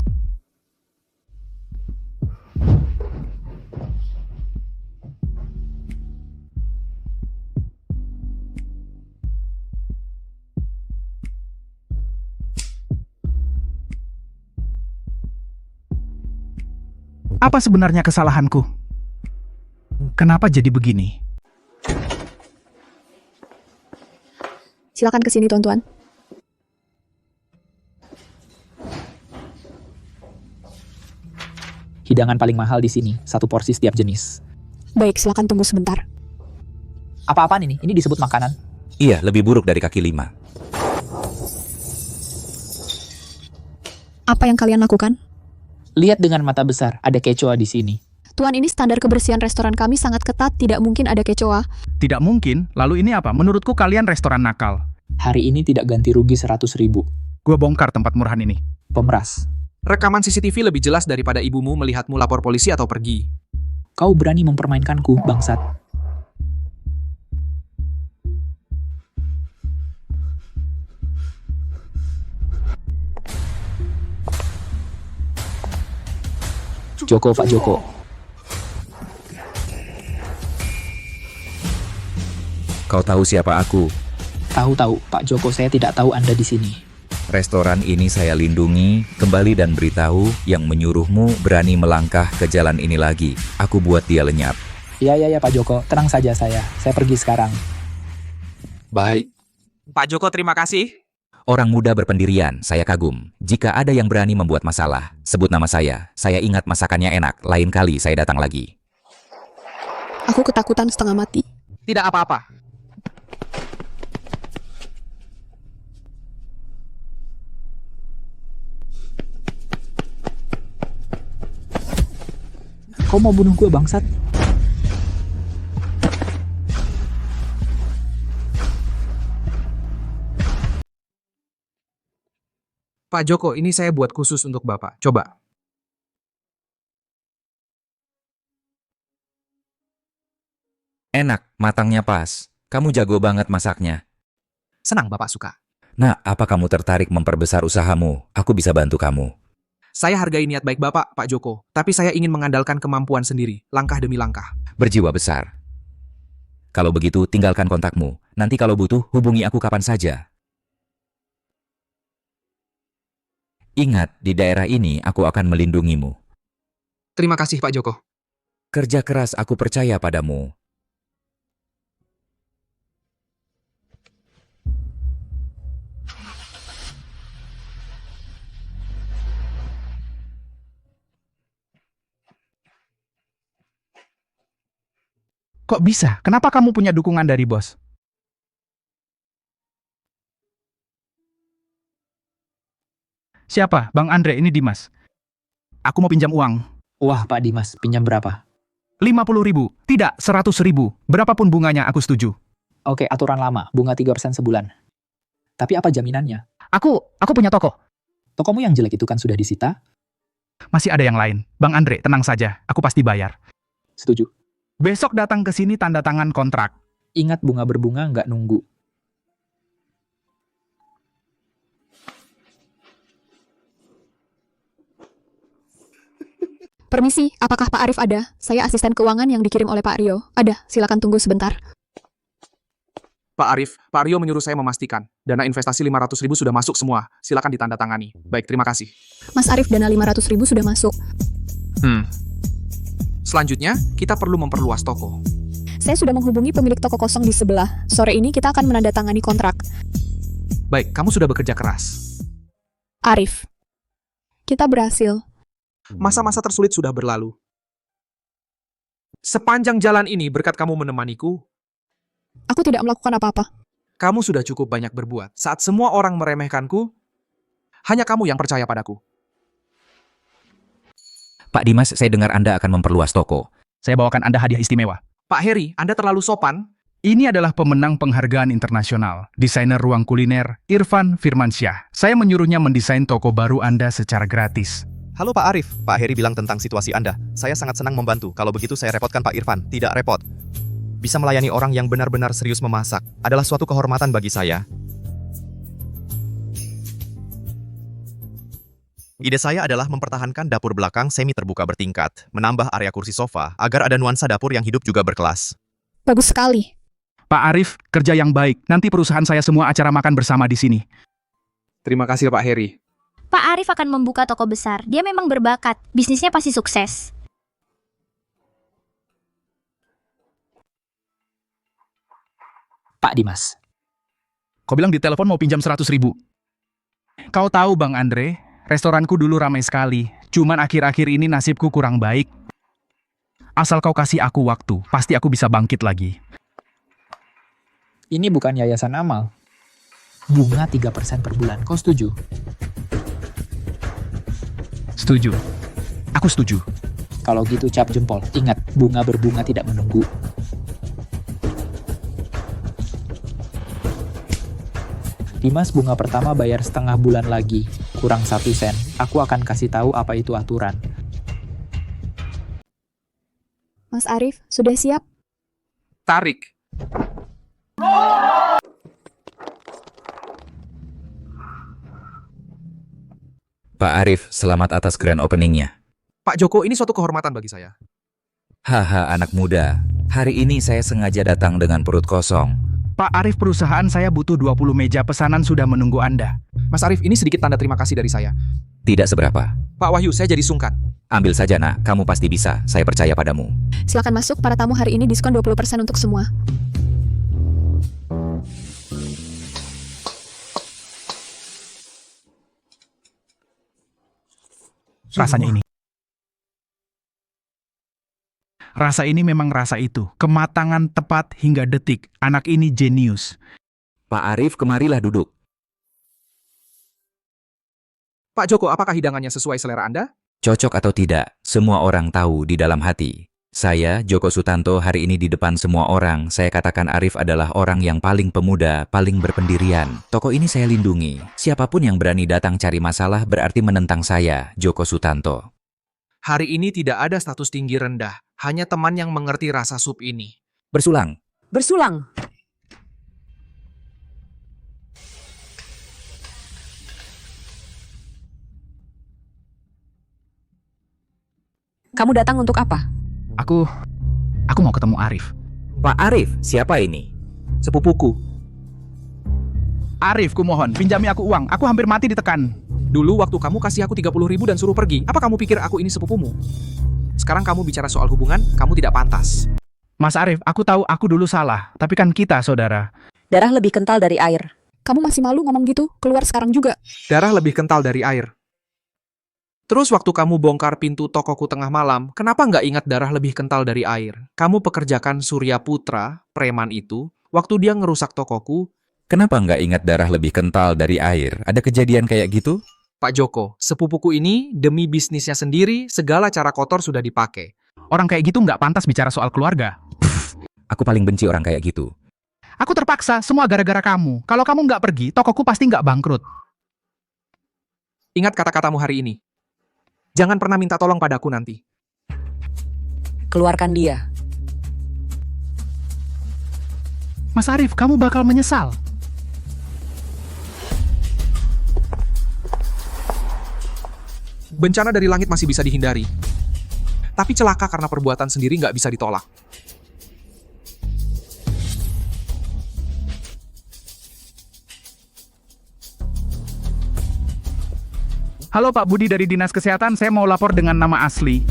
Apa sebenarnya kesalahanku? Kenapa jadi begini? Silakan ke sini, tuan-tuan. Hidangan paling mahal di sini, satu porsi setiap jenis. Baik, silakan tunggu sebentar. Apa-apaan ini? Ini disebut makanan. Iya, lebih buruk dari kaki 5. Apa yang kalian lakukan? Lihat dengan mata besar, ada kecoa di sini. Tuan, ini standar kebersihan restoran kami sangat ketat, tidak mungkin ada kecoa. Tidak mungkin? Lalu ini apa? Menurutku kalian restoran nakal. Hari ini tidak ganti rugi 100.000. Gue bongkar tempat murahan ini. Pemeras. Rekaman CCTV lebih jelas daripada ibumu melihatmu lapor polisi atau pergi. Kau berani mempermainkanku, bangsat. Joko, Pak Joko. Kau tahu siapa aku? Tahu, Pak Joko, saya tidak tahu Anda di sini. Restoran ini saya lindungi, kembali dan beritahu yang menyuruhmu berani melangkah ke jalan ini lagi. Aku buat dia lenyap. Ya, Pak Joko, tenang saja saya. Saya pergi sekarang. Baik. Pak Joko, terima kasih. Orang muda berpendirian, saya kagum. Jika ada yang berani membuat masalah, sebut nama saya. Saya ingat masakannya enak, lain kali saya datang lagi. Aku ketakutan setengah mati. Tidak apa-apa. Kau mau bunuh gue, bangsat? Pak Joko, ini saya buat khusus untuk Bapak. Coba. Enak, matangnya pas. Kamu jago banget masaknya. Senang Bapak suka. Nah, apa kamu tertarik memperbesar usahamu? Aku bisa bantu kamu. Saya hargai niat baik Bapak, Pak Joko. Tapi saya ingin mengandalkan kemampuan sendiri, langkah demi langkah. Berjiwa besar. Kalau begitu, tinggalkan kontakmu. Nanti kalau butuh, hubungi aku kapan saja. Ingat, di daerah ini aku akan melindungimu. Terima kasih Pak Joko. Kerja keras, aku percaya padamu. Kok bisa? Kenapa kamu punya dukungan dari bos? Siapa? Bang Andre, ini Dimas. Aku mau pinjam uang. Wah, Pak Dimas, pinjam berapa? 50.000. Tidak, 100.000. Berapapun bunganya, aku setuju. Oke, aturan lama, bunga 3% sebulan. Tapi apa jaminannya? Aku punya toko. Tokomu yang jelek itu kan sudah disita? Masih ada yang lain. Bang Andre, tenang saja. Aku pasti bayar. Setuju. Besok datang ke sini tanda tangan kontrak. Ingat, bunga berbunga nggak nunggu. Permisi, apakah Pak Arif ada? Saya asisten keuangan yang dikirim oleh Pak Rio. Ada, silakan tunggu sebentar. Pak Arif, Pak Rio menyuruh saya memastikan dana investasi 500.000 sudah masuk semua. Silakan ditandatangani. Baik, terima kasih. Mas Arif, dana 500.000 sudah masuk. Selanjutnya, kita perlu memperluas toko. Saya sudah menghubungi pemilik toko kosong di sebelah. Sore ini kita akan menandatangani kontrak. Baik, kamu sudah bekerja keras. Arif, kita berhasil. Masa-masa tersulit sudah berlalu. Sepanjang jalan ini berkat kamu menemaniku, Aku tidak melakukan apa-apa. kamu sudah cukup banyak berbuat. Saat semua orang meremehkanku, hanya kamu yang percaya padaku. Pak Dimas, saya dengar Anda akan memperluas toko. Saya bawakan Anda hadiah istimewa. Pak Heri, Anda terlalu sopan. Ini adalah pemenang penghargaan internasional, desainer ruang kuliner, Irfan Firmansyah. Saya menyuruhnya mendesain toko baru Anda secara gratis. Halo Pak Arif, Pak Heri bilang tentang situasi Anda. Saya sangat senang membantu. Kalau begitu saya repotkan Pak Irfan. Tidak repot. Bisa melayani orang yang benar-benar serius memasak adalah suatu kehormatan bagi saya. Ide saya adalah mempertahankan dapur belakang semi terbuka bertingkat, menambah area kursi sofa, agar ada nuansa dapur yang hidup juga berkelas. Bagus sekali. Pak Arif, kerja yang baik. Nanti perusahaan saya semua acara makan bersama di sini. Terima kasih Pak Heri. Pak Arif akan membuka toko besar. Dia memang berbakat. Bisnisnya pasti sukses. Pak Dimas. Kau bilang di telepon mau pinjam 100.000. Kau tahu Bang Andre, restoranku dulu ramai sekali. Cuman akhir-akhir ini nasibku kurang baik. Asal kau kasih aku waktu, pasti aku bisa bangkit lagi. Ini bukan yayasan amal. Bunga 3% per bulan. Kau setuju? Setuju. Aku setuju. Kalau gitu cap jempol. Ingat, bunga berbunga tidak menunggu. Dimas, bunga pertama bayar setengah bulan lagi. Kurang 1 sen. Aku akan kasih tahu apa itu aturan. Mas Arif, sudah siap? Tarik. Pak Arif, selamat atas grand openingnya. Pak Joko, ini suatu kehormatan bagi saya. Haha, anak muda. Hari ini saya sengaja datang dengan perut kosong. Pak Arif, perusahaan saya butuh 20 meja pesanan sudah menunggu Anda. Mas Arif, ini sedikit tanda terima kasih dari saya. Tidak seberapa. Pak Wahyu, saya jadi sungkan. Ambil saja nak, kamu pasti bisa. Saya percaya padamu. Silakan masuk, para tamu hari ini diskon 20% untuk semua. Rasanya ini. Rasa ini memang rasa itu. Kematangan tepat hingga detik. Anak ini jenius. Pak Arif, kemarilah duduk. Pak Joko, apakah hidangannya sesuai selera Anda? Cocok atau tidak, semua orang tahu di dalam hati. Saya, Joko Sutanto, hari ini di depan semua orang, saya katakan Arif adalah orang yang paling pemuda, paling berpendirian. Toko ini saya lindungi. Siapapun yang berani datang cari masalah berarti menentang saya, Joko Sutanto. Hari ini tidak ada status tinggi rendah, hanya teman yang mengerti rasa sup ini. Bersulang. Bersulang. Kamu datang untuk apa? Aku mau ketemu Arif. Pak Arif, siapa ini? Sepupuku. Arif, kumohon, pinjami aku uang. Aku hampir mati ditekan. Dulu waktu kamu kasih aku 30.000 dan suruh pergi, apa kamu pikir aku ini sepupumu? Sekarang kamu bicara soal hubungan, kamu tidak pantas. Mas Arif, aku tahu aku dulu salah. Tapi kan kita saudara. Darah lebih kental dari air. Kamu masih malu ngomong gitu? Keluar sekarang juga. Darah lebih kental dari air. Terus waktu kamu bongkar pintu tokoku tengah malam, kenapa nggak ingat darah lebih kental dari air? Kamu pekerjakan Surya Putra, preman itu, waktu dia ngerusak tokoku. Kenapa nggak ingat darah lebih kental dari air? Ada kejadian kayak gitu? Pak Joko, sepupuku ini demi bisnisnya sendiri, segala cara kotor sudah dipakai. Orang kayak gitu nggak pantas bicara soal keluarga. Aku paling benci orang kayak gitu. Aku terpaksa, semua gara-gara kamu. Kalau kamu nggak pergi, tokoku pasti nggak bangkrut. Ingat kata-katamu hari ini. Jangan pernah minta tolong padaku nanti. Keluarkan dia. Mas Arif, kamu bakal menyesal. Bencana dari langit masih bisa dihindari. Tapi celaka karena perbuatan sendiri nggak bisa ditolak. Halo Pak Budi dari Dinas Kesehatan, saya mau lapor dengan nama asli.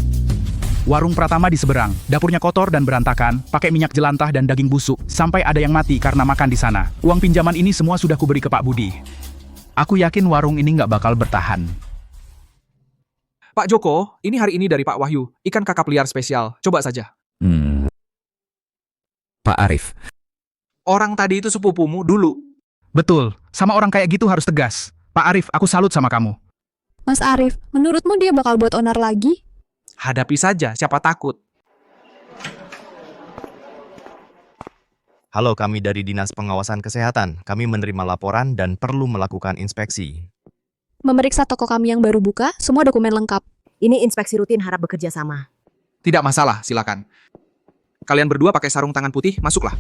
Warung Pratama di seberang, dapurnya kotor dan berantakan, pakai minyak jelantah dan daging busuk, sampai ada yang mati karena makan di sana. Uang pinjaman ini semua sudah kuberi ke Pak Budi. Aku yakin warung ini nggak bakal bertahan. Pak Joko, ini hari ini dari Pak Wahyu, ikan kakap liar spesial. Coba saja. Pak Arif, Orang tadi itu sepupumu dulu. Betul, sama orang kayak gitu harus tegas. Pak Arif, aku salut sama kamu. Mas Arif, menurutmu dia bakal buat onar lagi? Hadapi saja, siapa takut. Halo, kami dari Dinas Pengawasan Kesehatan. Kami menerima laporan dan perlu melakukan inspeksi. Memeriksa toko kami yang baru buka, semua dokumen lengkap. Ini inspeksi rutin, harap bekerja sama. Tidak masalah, silakan. Kalian berdua pakai sarung tangan putih, masuklah.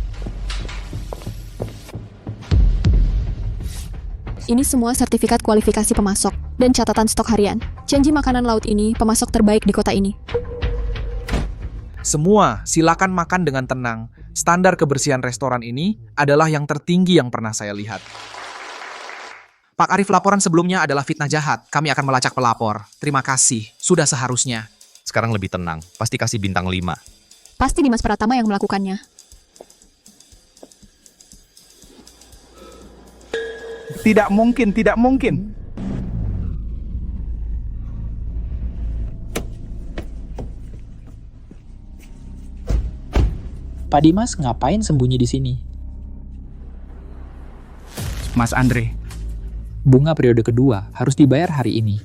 Ini semua sertifikat kualifikasi pemasok dan catatan stok harian. Janji makanan laut ini pemasok terbaik di kota ini. Semua, silakan makan dengan tenang. Standar kebersihan restoran ini adalah yang tertinggi yang pernah saya lihat. Pak Arif, laporan sebelumnya adalah fitnah jahat. Kami akan melacak pelapor. Terima kasih, sudah seharusnya. Sekarang lebih tenang, pasti kasih bintang 5. Pasti Dimas Pratama yang melakukannya. Tidak mungkin, tidak mungkin. Pak Dimas ngapain sembunyi di sini? Mas Andre, Bunga periode kedua harus dibayar hari ini.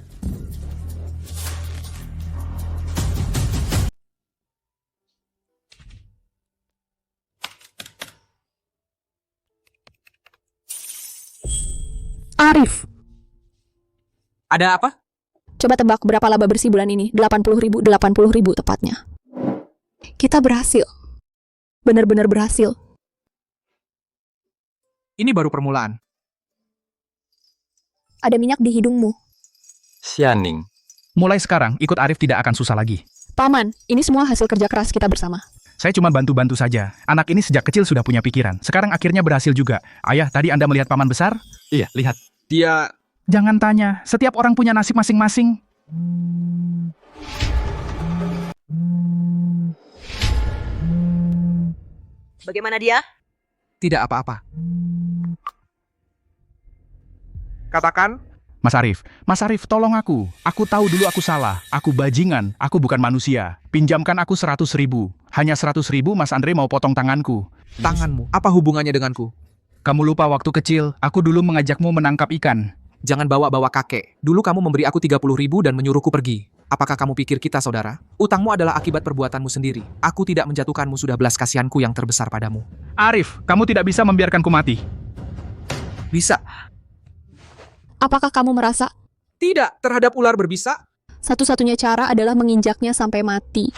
Arif, Ada apa? coba tebak berapa laba bersih bulan ini? 80.000, 80.000 tepatnya. Kita berhasil. Benar-benar berhasil. Ini baru permulaan. Ada minyak di hidungmu. Sianing. mulai sekarang ikut Arif tidak akan susah lagi. Paman, ini semua hasil kerja keras kita bersama. Saya cuma bantu-bantu saja. Anak ini sejak kecil sudah punya pikiran. Sekarang akhirnya berhasil juga. Ayah, tadi Anda melihat paman besar? Iya, lihat. Dia... Jangan tanya, setiap orang punya nasib masing-masing. Bagaimana dia? Tidak apa-apa. Katakan. Mas Arif, tolong aku. Aku tahu dulu aku salah. Aku bajingan, aku bukan manusia. Pinjamkan aku 100.000. Hanya 100.000 Mas Andre mau potong tanganku. Tanganmu, apa hubungannya denganku? Kamu lupa waktu kecil, aku dulu mengajakmu menangkap ikan. Jangan bawa-bawa kakek. Dulu kamu memberi aku 30.000 dan menyuruhku pergi. Apakah kamu pikir kita saudara? Utangmu adalah akibat perbuatanmu sendiri. Aku tidak menjatuhkanmu, sudah belas kasihanku yang terbesar padamu. Arif, kamu tidak bisa membiarkanku mati. Bisa. Apakah kamu merasa? Tidak, terhadap ular berbisa. Satu-satunya cara adalah menginjaknya sampai mati.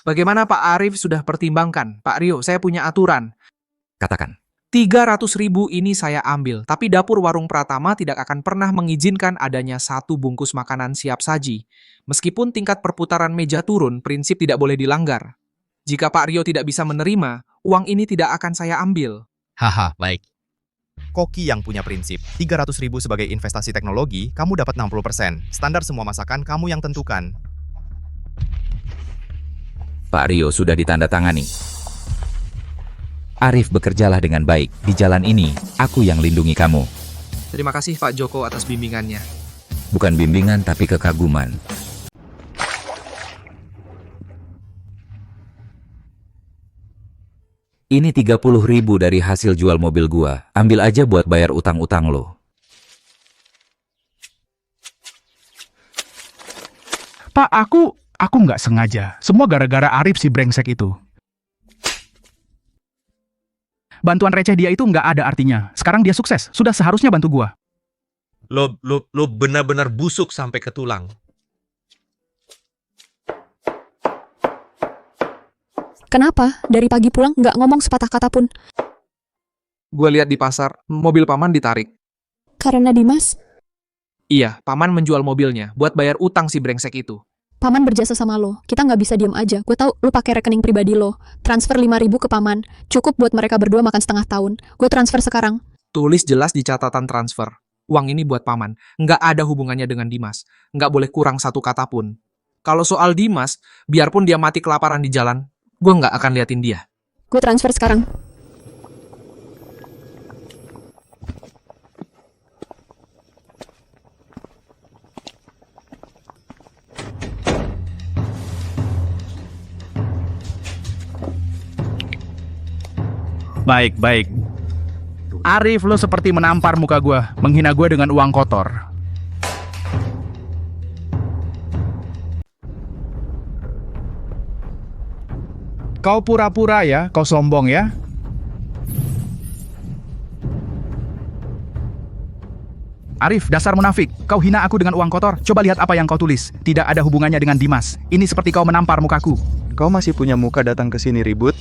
Bagaimana Pak Arif sudah pertimbangkan? Pak Rio, saya punya aturan. Katakan. 300.000 ini saya ambil, tapi dapur warung Pratama tidak akan pernah mengizinkan adanya 1 bungkus makanan siap saji. Meskipun tingkat perputaran meja turun, prinsip tidak boleh dilanggar. Jika Pak Rio tidak bisa menerima, uang ini tidak akan saya ambil. Haha, baik. Koki yang punya prinsip, 300.000 sebagai investasi teknologi, kamu dapat 60%. Standar semua masakan kamu yang tentukan. Pak Rio sudah ditandatangani. Arif, bekerjalah dengan baik. Di jalan ini, aku yang lindungi kamu. Terima kasih Pak Joko atas bimbingannya. Bukan bimbingan, tapi kekaguman. Ini 30.000 dari hasil jual mobil gua. Ambil aja buat bayar utang-utang lo. Pak, aku nggak sengaja. Semua gara-gara Arif si brengsek itu. Bantuan receh dia itu nggak ada artinya. Sekarang dia sukses. Sudah seharusnya bantu gua. Lo benar-benar busuk sampai ke tulang. Kenapa? Dari pagi pulang nggak ngomong sepatah kata pun. Gue lihat di pasar, mobil Paman ditarik. Karena Dimas, Iya, Paman menjual mobilnya buat bayar utang si brengsek itu. Paman berjasa sama lo. Kita nggak bisa diam aja. Gue tahu lo pakai rekening pribadi lo. Transfer 5.000 ke Paman. Cukup buat mereka berdua makan setengah tahun. Gue transfer sekarang. Tulis jelas di catatan transfer. Uang ini buat Paman. Nggak ada hubungannya dengan Dimas. Nggak boleh kurang satu kata pun. Kalau soal Dimas, biarpun dia mati kelaparan di jalan, gue nggak akan liatin dia. Gue transfer sekarang. Baik, baik. Arif, lo seperti menampar muka gua, menghina gua dengan uang kotor. Kau pura-pura ya, kau sombong ya. Arif, dasar munafik. Kau hina aku dengan uang kotor. Coba lihat apa yang kau tulis. Tidak ada hubungannya dengan Dimas. Ini seperti kau menampar mukaku. Kau masih punya muka datang ke sini ribut?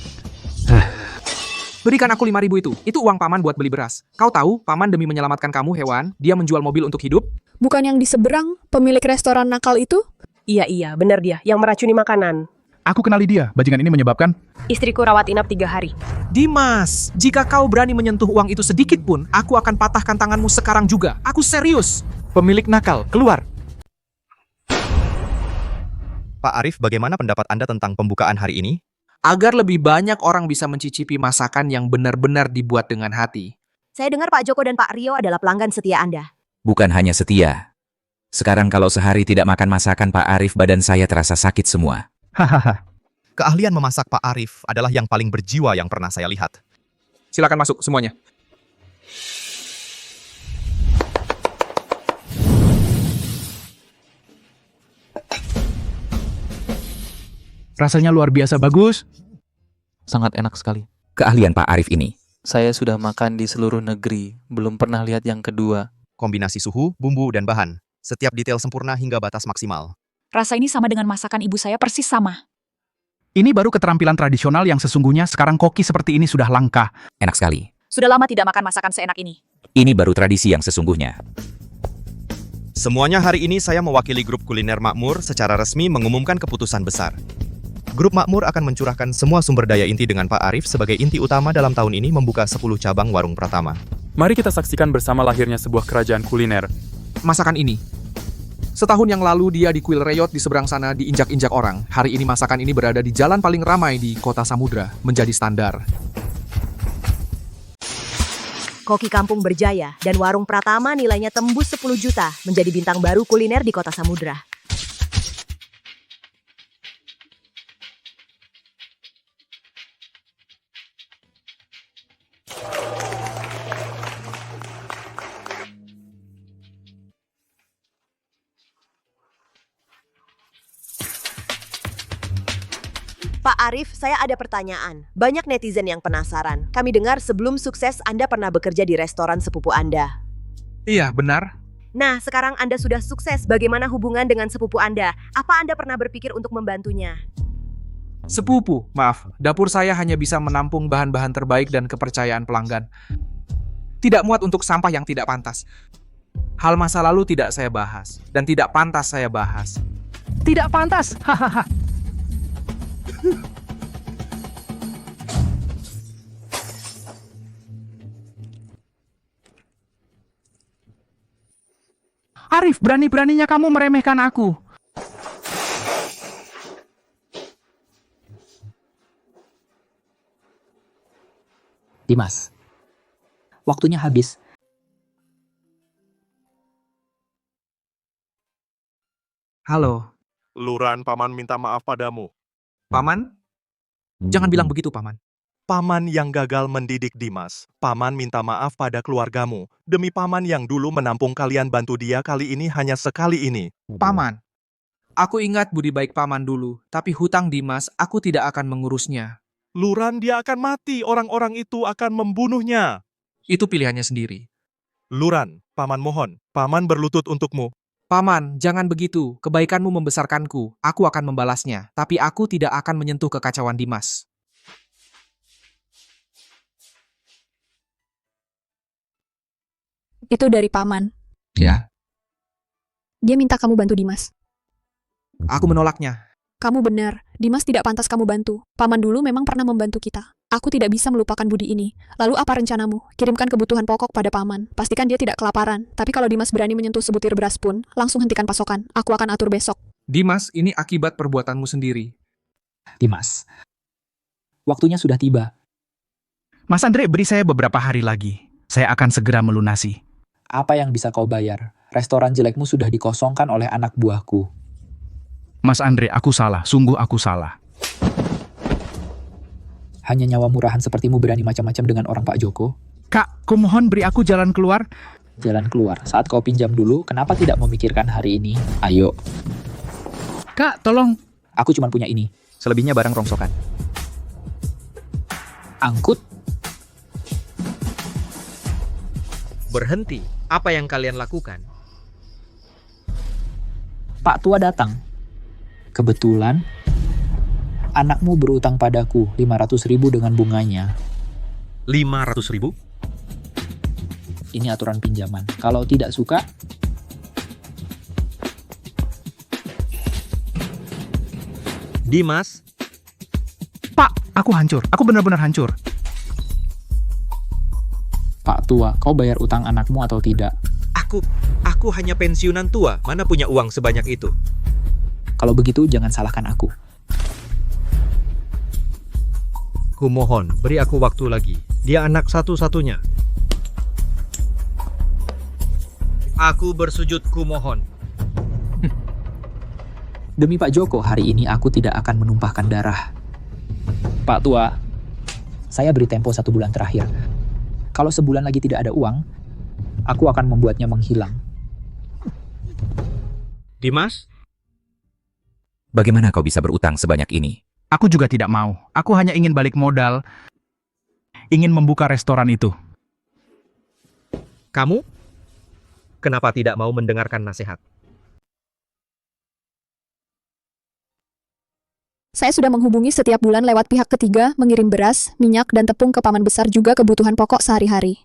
Berikan aku 5.000 itu. Itu uang paman buat beli beras. Kau tahu, paman demi menyelamatkan kamu, hewan, dia menjual mobil untuk hidup. Bukan yang di seberang, pemilik restoran nakal itu? Iya, benar dia, yang meracuni makanan. Aku kenali dia. Bajingan ini menyebabkan... Istriku rawat inap 3 hari. Dimas, jika kau berani menyentuh uang itu sedikit pun, aku akan patahkan tanganmu sekarang juga. Aku serius. Pemilik nakal, keluar. Pak Arif, bagaimana pendapat Anda tentang pembukaan hari ini? Agar lebih banyak orang bisa mencicipi masakan yang benar-benar dibuat dengan hati. Saya dengar Pak Joko dan Pak Rio adalah pelanggan setia Anda. Bukan hanya setia. Sekarang kalau sehari tidak makan masakan Pak Arif, badan saya terasa sakit semua. Hahaha. Keahlian memasak Pak Arif adalah yang paling berjiwa yang pernah saya lihat. Silakan masuk semuanya. Rasanya luar biasa bagus. Sangat enak sekali. Keahlian Pak Arif ini. Saya sudah makan di seluruh negeri, belum pernah lihat yang kedua. Kombinasi suhu, bumbu, dan bahan. Setiap detail sempurna hingga batas maksimal. Rasa ini sama dengan masakan ibu saya, persis sama. Ini baru keterampilan tradisional yang sesungguhnya sekarang koki seperti ini sudah langka. Enak sekali. Sudah lama tidak makan masakan seenak ini. Ini baru tradisi yang sesungguhnya. Semuanya hari ini saya mewakili grup kuliner Makmur secara resmi mengumumkan keputusan besar. Grup Makmur akan mencurahkan semua sumber daya inti dengan Pak Arif sebagai inti utama dalam tahun ini membuka 10 cabang warung Pratama. Mari kita saksikan bersama lahirnya sebuah kerajaan kuliner. Masakan ini. Setahun yang lalu dia di kuil Reyot di seberang sana diinjak-injak orang. Hari ini masakan ini berada di jalan paling ramai di kota Samudra, menjadi standar. Koki Kampung berjaya dan warung Pratama nilainya tembus 10 juta menjadi bintang baru kuliner di kota Samudra. Pak Arif, saya ada pertanyaan. Banyak netizen yang penasaran. Kami dengar sebelum sukses Anda pernah bekerja di restoran sepupu Anda. Iya, benar. Nah, sekarang Anda sudah sukses. Bagaimana hubungan dengan sepupu Anda? Apa Anda pernah berpikir untuk membantunya? Sepupu, maaf. Dapur saya hanya bisa menampung bahan-bahan terbaik dan kepercayaan pelanggan. Tidak muat untuk sampah yang tidak pantas. Hal masa lalu tidak saya bahas. Dan tidak pantas saya bahas. Tidak pantas, hahaha. Arif, berani-beraninya kamu meremehkan aku. Dimas, waktunya habis. Halo. Luran, Paman minta maaf padamu. Paman? Jangan bilang begitu, Paman. Paman yang gagal mendidik Dimas. Paman minta maaf pada keluargamu. Demi Paman yang dulu menampung kalian bantu dia kali ini hanya sekali ini. Paman, aku ingat budi baik Paman dulu, tapi hutang Dimas aku tidak akan mengurusnya. Luran, dia akan mati. Orang-orang itu akan membunuhnya. Itu pilihannya sendiri. Luran, Paman mohon. Paman berlutut untukmu. Paman, jangan begitu. Kebaikanmu membesarkanku. Aku akan membalasnya. Tapi aku tidak akan menyentuh kekacauan Dimas. Itu dari Paman. Ya. Dia minta kamu bantu Dimas. Aku menolaknya. Kamu benar, Dimas tidak pantas kamu bantu. Paman dulu memang pernah membantu kita. Aku tidak bisa melupakan budi ini. Lalu apa rencanamu? Kirimkan kebutuhan pokok pada Paman. Pastikan dia tidak kelaparan. Tapi kalau Dimas berani menyentuh sebutir beras pun, langsung hentikan pasokan. Aku akan atur besok. Dimas, ini akibat perbuatanmu sendiri. Dimas, waktunya sudah tiba. Mas Andre, beri saya beberapa hari lagi. Saya akan segera melunasi. Apa yang bisa kau bayar? Restoran jelekmu sudah dikosongkan oleh anak buahku. Mas Andre, aku salah. Sungguh aku salah. Hanya nyawa murahan sepertimu berani macam-macam dengan orang Pak Joko? Kak, kumohon beri aku jalan keluar. Jalan keluar. Saat kau pinjam dulu, kenapa tidak memikirkan hari ini? Ayo. Kak, tolong. Aku cuma punya ini. Selebihnya barang rongsokan. Angkut. Berhenti. Apa yang kalian lakukan? Pak tua datang. Kebetulan, anakmu berutang padaku 500.000 dengan bunganya. 500.000? Ini aturan pinjaman. Kalau tidak suka, Dimas, Pak, aku hancur. Aku benar-benar hancur. Pak tua, kau bayar utang anakmu atau tidak? Aku hanya pensiunan tua. Mana punya uang sebanyak itu? Kalau begitu, jangan salahkan aku. Kumohon, beri aku waktu lagi. Dia anak satu-satunya. Aku bersujud kumohon. Demi Pak Joko, hari ini aku tidak akan menumpahkan darah. Pak tua, saya beri tempo 1 bulan terakhir. Kalau sebulan lagi tidak ada uang, aku akan membuatnya menghilang. Dimas? Bagaimana kau bisa berutang sebanyak ini? Aku juga tidak mau. Aku hanya ingin balik modal. Ingin membuka restoran itu. Kamu? Kenapa tidak mau mendengarkan nasihat? Saya sudah menghubungi setiap bulan lewat pihak ketiga, mengirim beras, minyak, dan tepung ke paman besar juga kebutuhan pokok sehari-hari.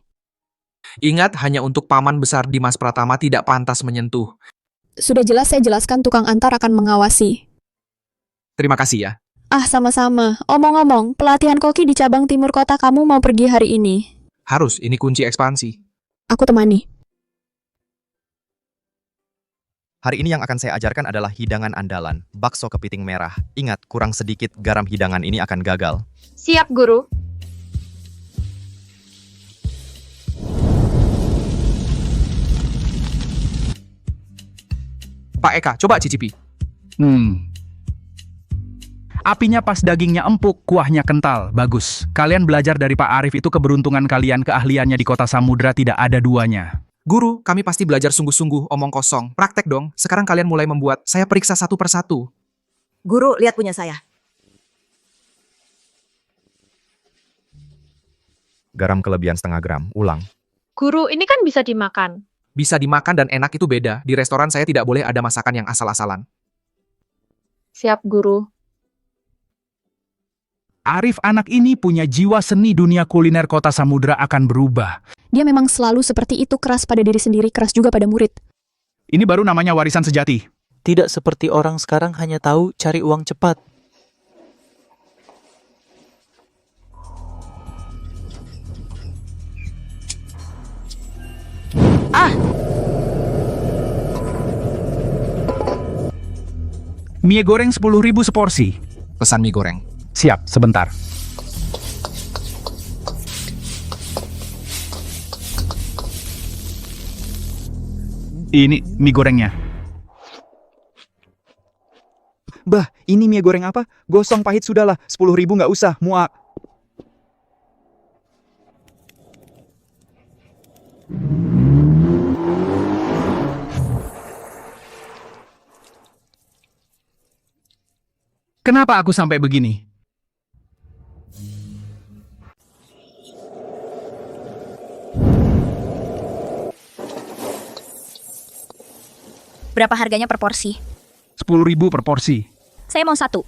Ingat, hanya untuk paman besar Dimas Pratama tidak pantas menyentuh. Sudah jelas saya jelaskan tukang antar akan mengawasi. Terima kasih ya. Ah, sama-sama. Omong-omong, pelatihan koki di cabang timur kota kamu mau pergi hari ini. Harus, ini kunci ekspansi. Aku temani. Hari ini yang akan saya ajarkan adalah hidangan andalan, bakso kepiting merah. Ingat, kurang sedikit garam hidangan ini akan gagal. Siap, Guru. Pak Eka, coba cicipi. Apinya pas, dagingnya empuk, kuahnya kental. Bagus. Kalian belajar dari Pak Arif itu keberuntungan kalian, keahliannya di kota Samudra tidak ada duanya. Guru, kami pasti belajar sungguh-sungguh, omong kosong. Praktek dong. Sekarang kalian mulai membuat. Saya periksa satu persatu. Guru, lihat punya saya. Garam kelebihan setengah gram, ulang. Guru, ini kan bisa dimakan. Bisa dimakan dan enak itu beda. Di restoran saya tidak boleh ada masakan yang asal-asalan. Siap, Guru. Arif anak ini punya jiwa seni, dunia kuliner kota Samudra akan berubah. Dia memang selalu seperti itu, keras pada diri sendiri, keras juga pada murid. Ini baru namanya warisan sejati. Tidak seperti orang sekarang hanya tahu cari uang cepat. Mie goreng 10.000 seporsi. Pesan mie goreng. Siap, sebentar. Ini mie gorengnya. Bah, ini mie goreng apa? Gosong pahit sudahlah, 10.000 nggak usah, muak. Kenapa aku sampai begini? Berapa harganya per porsi? 10.000 per porsi. Saya mau 1.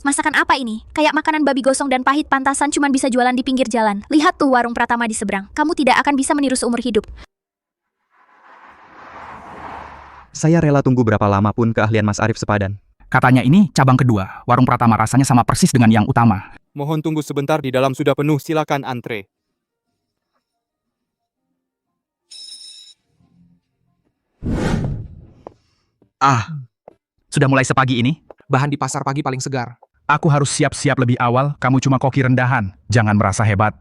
Masakan apa ini? Kayak makanan babi gosong dan pahit, pantasan cuman bisa jualan di pinggir jalan. Lihat tuh warung Pratama di seberang. Kamu tidak akan bisa meniru seumur hidup. Saya rela tunggu berapa lama pun keahlian Mas Arif sepadan. Katanya ini cabang kedua. Warung Pratama rasanya sama persis dengan yang utama. Mohon tunggu sebentar, di dalam sudah penuh, silakan antre. Sudah mulai sepagi ini? Bahan di pasar pagi paling segar. Aku harus siap-siap lebih awal, kamu cuma koki rendahan. Jangan merasa hebat.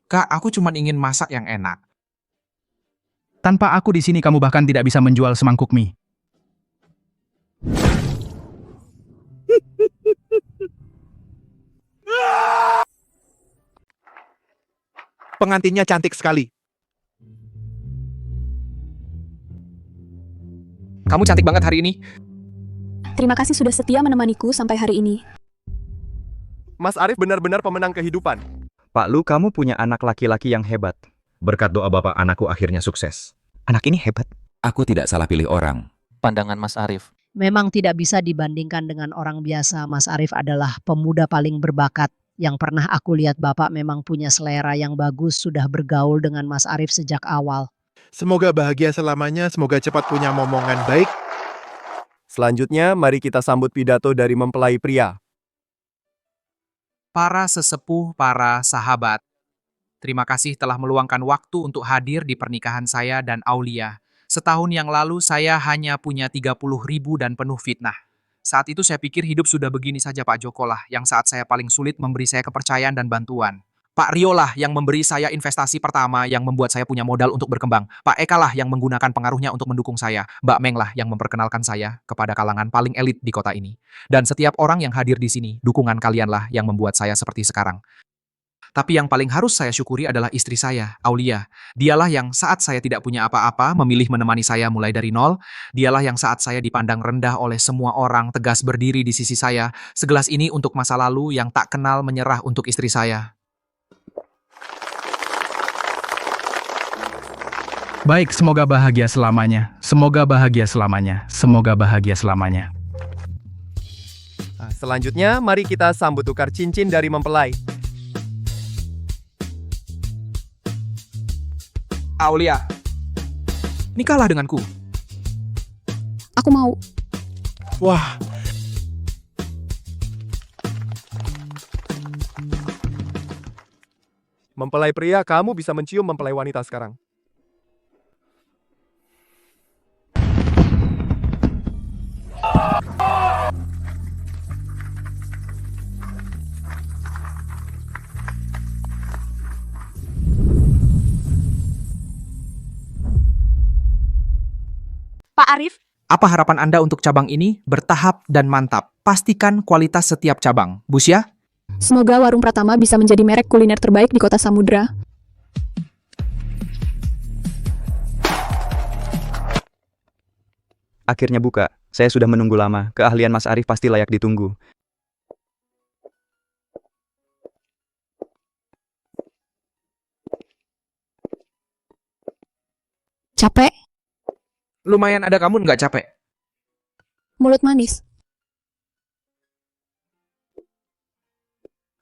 Kak, aku cuma ingin masak yang enak. Tanpa aku di sini kamu bahkan tidak bisa menjual semangkuk mie. Pengantinnya cantik sekali. Kamu cantik banget hari ini. Terima kasih sudah setia menemaniku sampai hari ini. Mas Arif benar-benar pemenang kehidupan. Pak Lu, kamu punya anak laki-laki yang hebat. Berkat doa Bapak, anakku akhirnya sukses. Anak ini hebat. Aku tidak salah pilih orang. Pandangan Mas Arif. Memang tidak bisa dibandingkan dengan orang biasa. Mas Arif adalah pemuda paling berbakat. Yang pernah aku lihat Bapak memang punya selera yang bagus, sudah bergaul dengan Mas Arif sejak awal. Semoga bahagia selamanya, semoga cepat punya momongan baik. Selanjutnya, mari kita sambut pidato dari mempelai pria. Para sesepuh, para sahabat, terima kasih telah meluangkan waktu untuk hadir di pernikahan saya dan Aulia. Setahun yang lalu saya hanya punya 30.000 dan penuh fitnah. Saat itu saya pikir hidup sudah begini saja Pak Joko lah, yang saat saya paling sulit memberi saya kepercayaan dan bantuan. Pak Rio lah yang memberi saya investasi pertama yang membuat saya punya modal untuk berkembang. Pak Eka lah yang menggunakan pengaruhnya untuk mendukung saya. Mbak Meng lah yang memperkenalkan saya kepada kalangan paling elit di kota ini. Dan setiap orang yang hadir di sini, dukungan kalian lah yang membuat saya seperti sekarang. Tapi yang paling harus saya syukuri adalah istri saya, Aulia. Dialah yang saat saya tidak punya apa-apa, memilih menemani saya mulai dari nol. Dialah yang saat saya dipandang rendah oleh semua orang, tegas berdiri di sisi saya. Segelas ini untuk masa lalu yang tak kenal menyerah untuk istri saya. Baik, semoga bahagia selamanya. Semoga bahagia selamanya. Semoga bahagia selamanya. Nah, selanjutnya, mari kita sambut tukar cincin dari mempelai. Aulia, nikahlah denganku. Aku mau. Wah, Mempelai pria, kamu bisa mencium mempelai wanita sekarang. Pak Arif, Apa harapan Anda untuk cabang ini? Bertahap dan mantap. Pastikan kualitas setiap cabang. Busya? Semoga Warung Pratama bisa menjadi merek kuliner terbaik di Kota Samudra. Akhirnya buka. Saya sudah menunggu lama. Keahlian Mas Arif pasti layak ditunggu. Capek? Lumayan ada kamu nggak capek? Mulut manis.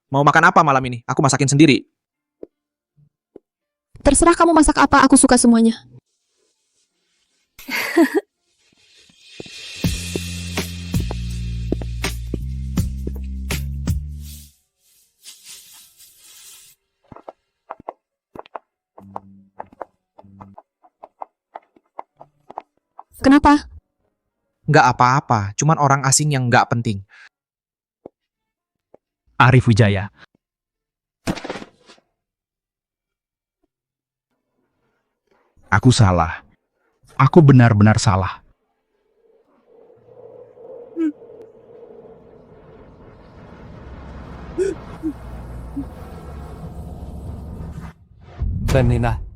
Mau makan apa malam ini? Aku masakin sendiri. Terserah kamu masak apa, aku suka semuanya. Kenapa? Nggak apa-apa, cuman orang asing yang nggak penting. Arif Wijaya. Aku salah. Aku benar-benar salah. Benina.